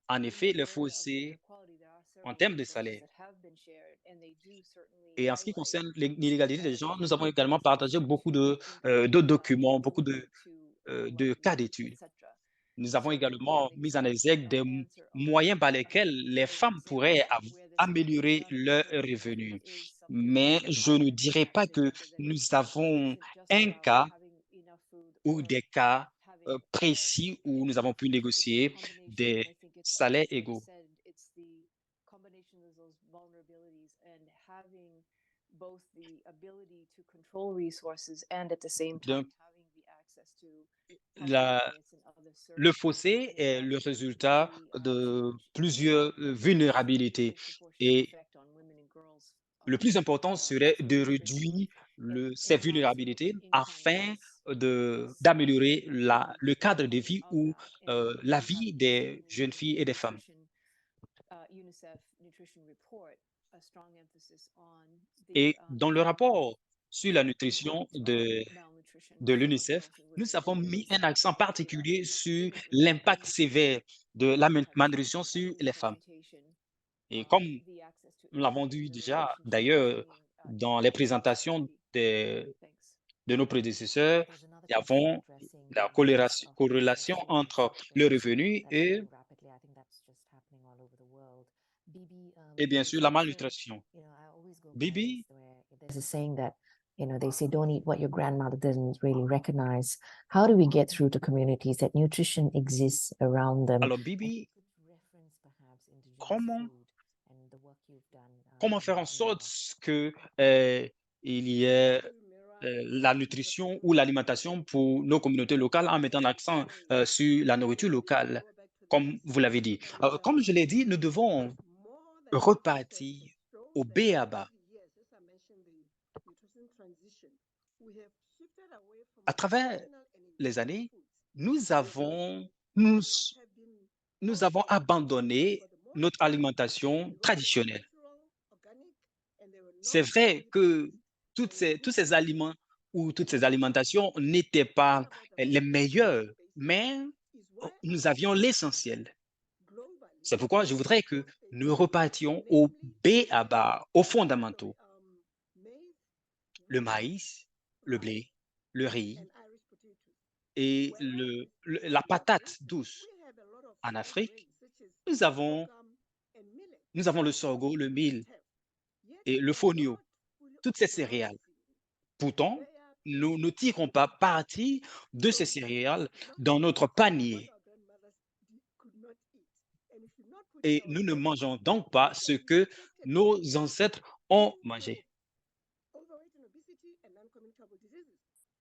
en in effet the le area of gender fossé equality, there are en several termes de resources salaire. that have been shared, and they do certainly Et en ce qui highlight concerne l'inégalité des genres, nous avons different également partagé limitations beaucoup to income de documents, beaucoup inequality, to de cas well-being, d'études. etc. Nous avons So I don't have également an mis en exact exergue des answer on moyens par a lesquels les specific femmes pourraient example where this has been améliorer done, but leurs certainly I think revenus. it is something Mais that's je ne important in the dirais pas action que agenda, that nous it avons isn't just un about cas having enough food ou or des cas having précis où nous avons pu it's the négocier combination, and des I think it's salaires very égaux. said, it's the combination of those both the ability to control resources and at the same Donc, time having the access to healthcare la- diets and other le services fossé will est have le a résultat pretty de significant plusieurs vulnérabilités. disproportionate Et effect on women and girls le plus important serait de nutrition. réduire And ces perhaps vulnérabilités income afin is d'améliorer one le cadre de vie component of ou that. And la we have vie seen in des jeunes filles et des femmes. UNICEF nutrition report a strong emphasis on Et the dans le rapport sur la nutrition importance of malnutrition de for l'UNICEF, girls and nous women. avons mis un accent particulier sur Didn't l'impact really sévère de la touch malnutrition on sur in the les femmes. presentation. Et comme The access to nous l'avons information dit and the déjà, relationship d'ailleurs, between dans les income and présentations prosperity. Thanks. de nos prédécesseurs, There's another nous question avons addressing la the rise of corrélation asexual entre acceptance le revenu that's growing rapidly. I think that's just happening all over the world. Bibi, et bien there's sûr la also, malnutrition. I always go by Bibi, this where there's a saying that, they say don't eat what your grandmother doesn't really recognize. How do we get through to communities that nutrition exists around them? alors And Bibi, you could reference perhaps indigenous comment, food and the work you've done comment in faire en that area. sorte que il y ait la nutrition ou l'alimentation pour nos communautés locales en mettant l'accent sur la nourriture locale, comme vous l'avez dit. Comme je l'ai dit, nous devons repartir au B.A.B.A. À travers les années, nous avons, nous, nous avons abandonné notre alimentation traditionnelle. C'est vrai que tous ces aliments ou toutes ces alimentations n'étaient pas les meilleurs, mais nous avions l'essentiel. C'est pourquoi je voudrais que nous repartions au B.A.B.A., aux fondamentaux. Le maïs, le blé, le riz et la patate douce. En Afrique, nous avons le sorgho, le mil et le fonio, toutes ces céréales. Pourtant, nous ne tirons pas parti de ces céréales dans notre panier. Et nous ne mangeons donc pas ce que nos ancêtres ont mangé.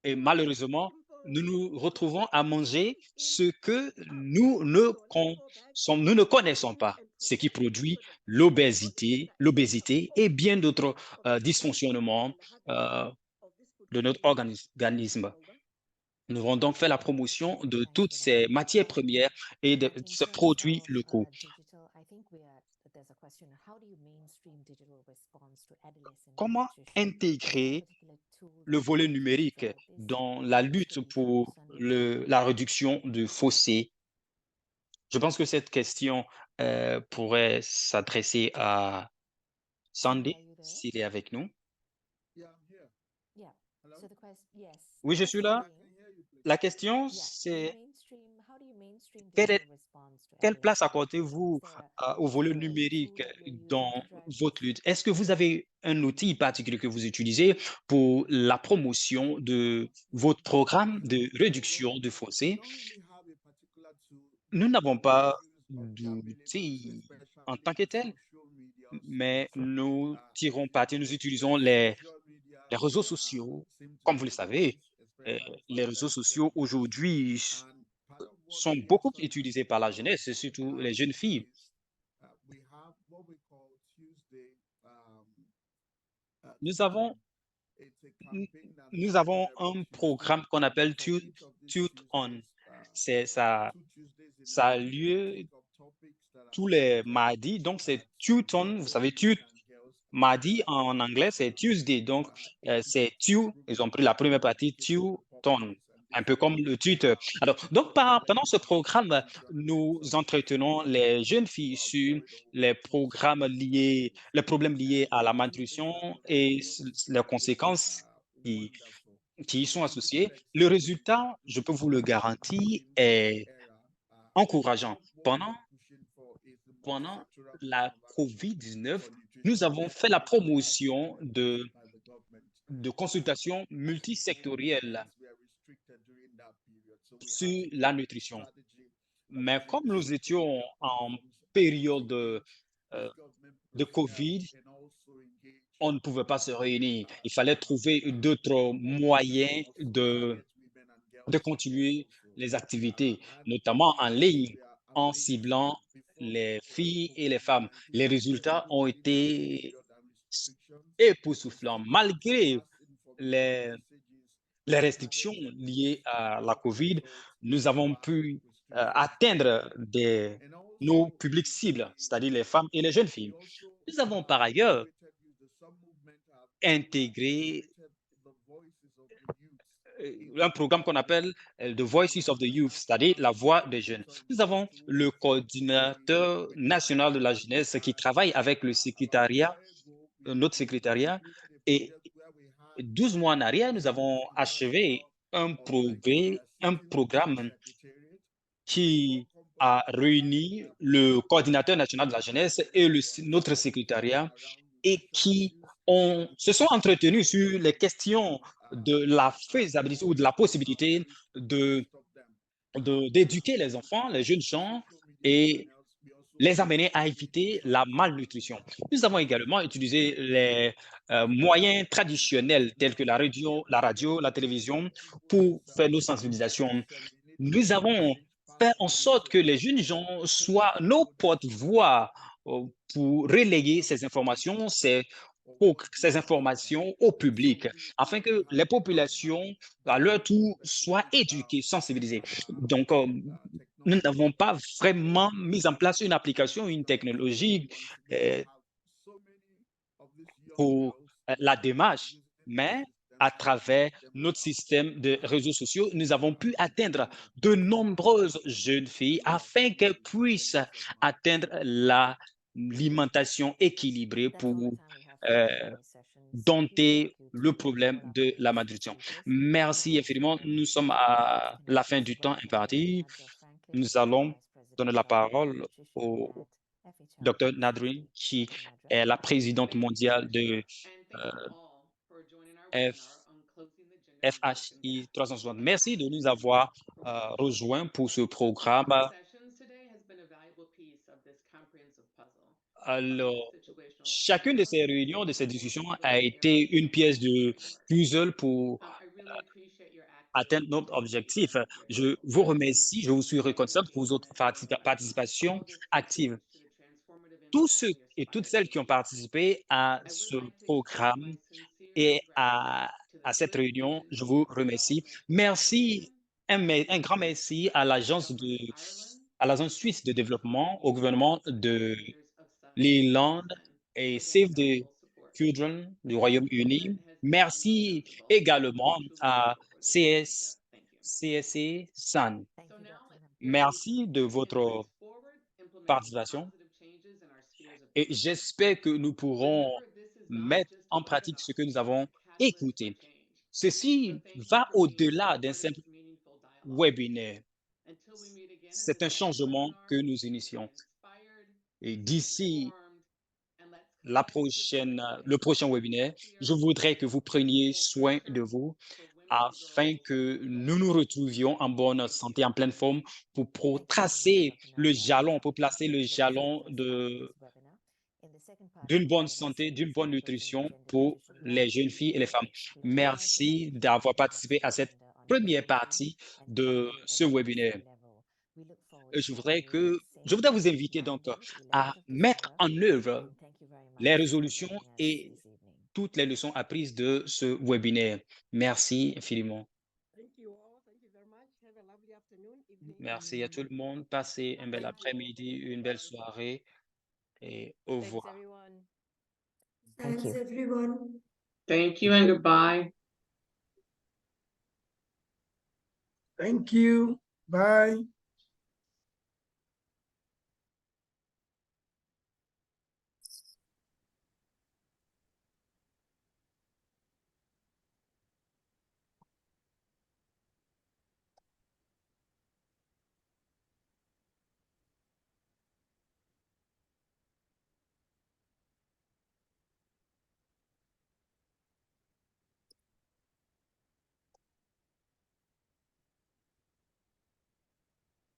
Et malheureusement, nous nous retrouvons à manger ce que nous ne connaissons pas, ce qui produit l'obésité et bien d'autres dysfonctionnements de notre organisme. Nous avons donc fait la promotion de toutes ces matières premières et de ces produits locaux. Comment intégrer le volet numérique dans la lutte pour la réduction du fossé? Je pense que cette question pourrait s'adresser à Sandy, s'il est avec nous. Oui, je suis là. La question, c'est quelle place accordez-vous au volet numérique dans votre lutte? Est-ce que vous avez un outil particulier que vous utilisez pour la promotion de votre programme de réduction du fossé? Nous n'avons pas d'outil en tant que tel, mais nous tirons parti, nous utilisons les réseaux sociaux. Comme vous le savez, les réseaux sociaux aujourd'hui sont beaucoup utilisés par la jeunesse, et surtout les jeunes filles. Nous avons un programme qu'on appelle Tute On. Ça a lieu tous les mardis, donc c'est Tute On. Vous savez, Tute, mardi en anglais, c'est Tuesday. Donc, c'est Tu. Ils ont pris la première partie, Tute On, un peu comme le Twitter. Alors, donc, pendant ce programme, nous entretenons les jeunes filles sur les problèmes liés à la malnutrition et les conséquences qui y sont associées. Le résultat, je peux vous le garantir, est encourageant. Pendant la COVID-19, nous avons fait la promotion de consultations multisectorielles sur la nutrition. Mais comme nous étions en période de COVID, on ne pouvait pas se réunir. Il fallait trouver d'autres moyens de continuer les activités, notamment en ligne, en ciblant les filles et les femmes. Les résultats ont été époustouflants. Malgré les, les restrictions liées à la COVID, nous avons pu atteindre nos publics cibles, c'est-à-dire les femmes et les jeunes filles. Nous avons par ailleurs intégré un programme qu'on appelle The Voices of the Youth, c'est-à-dire la voix des jeunes. Nous avons le coordinateur national de la jeunesse qui travaille avec le secrétariat, notre secrétariat, et 12 mois en arrière, nous avons achevé un programme qui a réuni le coordinateur national de la jeunesse et notre secrétariat et qui se sont entretenus sur les questions de la faisabilité ou de la possibilité d'éduquer les enfants, les jeunes gens et les amener à éviter la malnutrition. Nous avons également utilisé les moyens traditionnels tels que la radio, la télévision pour faire nos sensibilisations. Nous avons fait en sorte que les jeunes gens soient nos porte-voix pour relayer ces informations, ces informations au public, afin que les populations, à leur tour, soient éduquées, sensibilisées. Donc, nous n'avons pas vraiment mis en place une application, une technologie pour la démarche, mais à travers notre système de réseaux sociaux, nous avons pu atteindre de nombreuses jeunes filles afin qu'elles puissent atteindre l'alimentation équilibrée pour dompter le problème de la malnutrition. Merci infiniment. Nous sommes à la fin du temps imparti. Nous allons donner la parole au Dr. Nadrine, qui est la présidente mondiale de FHI 360. Merci de nous avoir rejoints pour ce programme. Alors, chacune de ces réunions, de ces discussions a été une pièce de puzzle pour atteindre notre objectif. Je vous remercie, je vous suis reconnaissant pour votre participation active. Tous ceux et toutes celles qui ont participé à ce programme et à cette réunion, je vous remercie. Merci, un grand merci à l'agence suisse de développement, au gouvernement de l'Irlande et Save the Children du Royaume-Uni. Merci également à CSC SAN. Merci de votre participation et j'espère que nous pourrons mettre en pratique ce que nous avons écouté. Ceci va au-delà d'un simple webinaire. C'est un changement que nous initions. Et d'ici le prochain webinaire, je voudrais que vous preniez soin de vous afin que nous nous retrouvions en bonne santé, en pleine forme, pour tracer le jalon, pour placer le jalon d'une bonne santé, d'une bonne nutrition pour les jeunes filles et les femmes. Merci d'avoir participé à cette première partie de ce webinaire. Je voudrais vous inviter donc à mettre en œuvre les résolutions et toutes les leçons apprises de ce webinaire. Merci infiniment. Merci à tout le monde. Passez un bel après-midi, une belle soirée et au Thanks, revoir. everyone. Thank Thanks, you. everyone. Thank you and goodbye. Thank you. Bye.